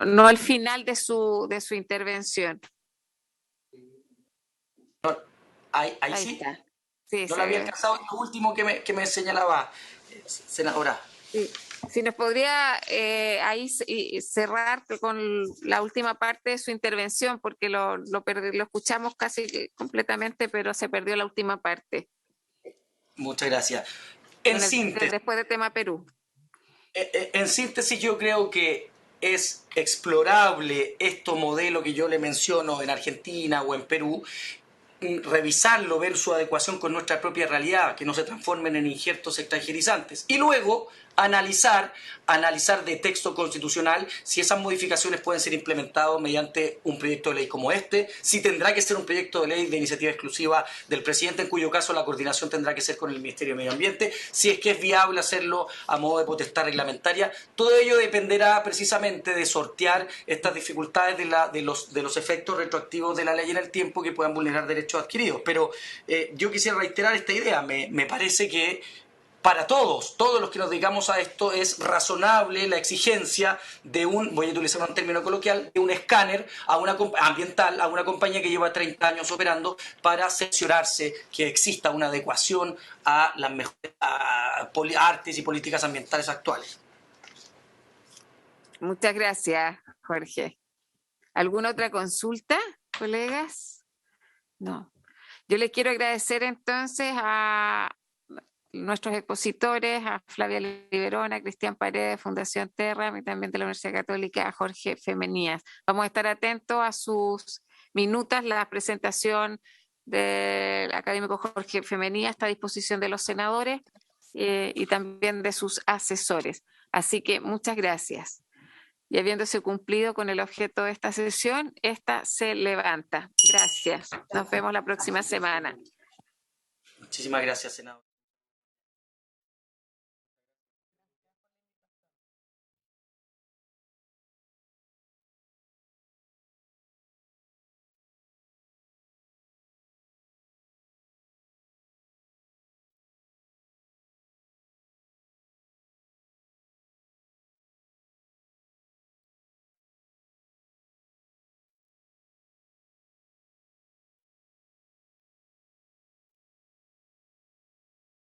No al final de su intervención. Ahí sí. Está. Sí, No lo había alcanzado lo último que me señalaba, senadora. Sí. Si nos podría ahí cerrar con la última parte de su intervención, porque lo escuchamos casi completamente, pero se perdió la última parte. Muchas gracias. En síntesis, después del tema Perú. En síntesis, yo creo que es explorable este modelo que yo le menciono en Argentina o en Perú, revisarlo, ver su adecuación con nuestra propia realidad, que no se transformen en injertos extranjerizantes. Y luego analizar de texto constitucional si esas modificaciones pueden ser implementadas mediante un proyecto de ley como este, si tendrá que ser un proyecto de ley de iniciativa exclusiva del presidente, en cuyo caso la coordinación tendrá que ser con el Ministerio de Medio Ambiente, si es que es viable hacerlo a modo de potestad reglamentaria. Todo ello dependerá precisamente de sortear estas dificultades de los efectos retroactivos de la ley en el tiempo que puedan vulnerar derechos adquiridos. Pero yo quisiera reiterar esta idea. Me parece que para todos los que nos dedicamos a esto es razonable la exigencia de voy a utilizar un término coloquial, de un escáner ambiental a una compañía que lleva 30 años operando para cerciorarse que exista una adecuación a las mejores artes y políticas ambientales actuales. Muchas gracias, Jorge. ¿Alguna otra consulta, colegas? No. Yo les quiero agradecer entonces a nuestros expositores, a Flavia Liberona, a Cristian Paredes, Fundación Terra, y también de la Universidad Católica, a Jorge Femenías. Vamos a estar atentos a sus minutas. La presentación del académico Jorge Femenías está a disposición de los senadores y también de sus asesores. Así que muchas gracias. Y habiéndose cumplido con el objeto de esta sesión, esta se levanta. Gracias. Nos vemos la próxima semana. Muchísimas gracias, senador.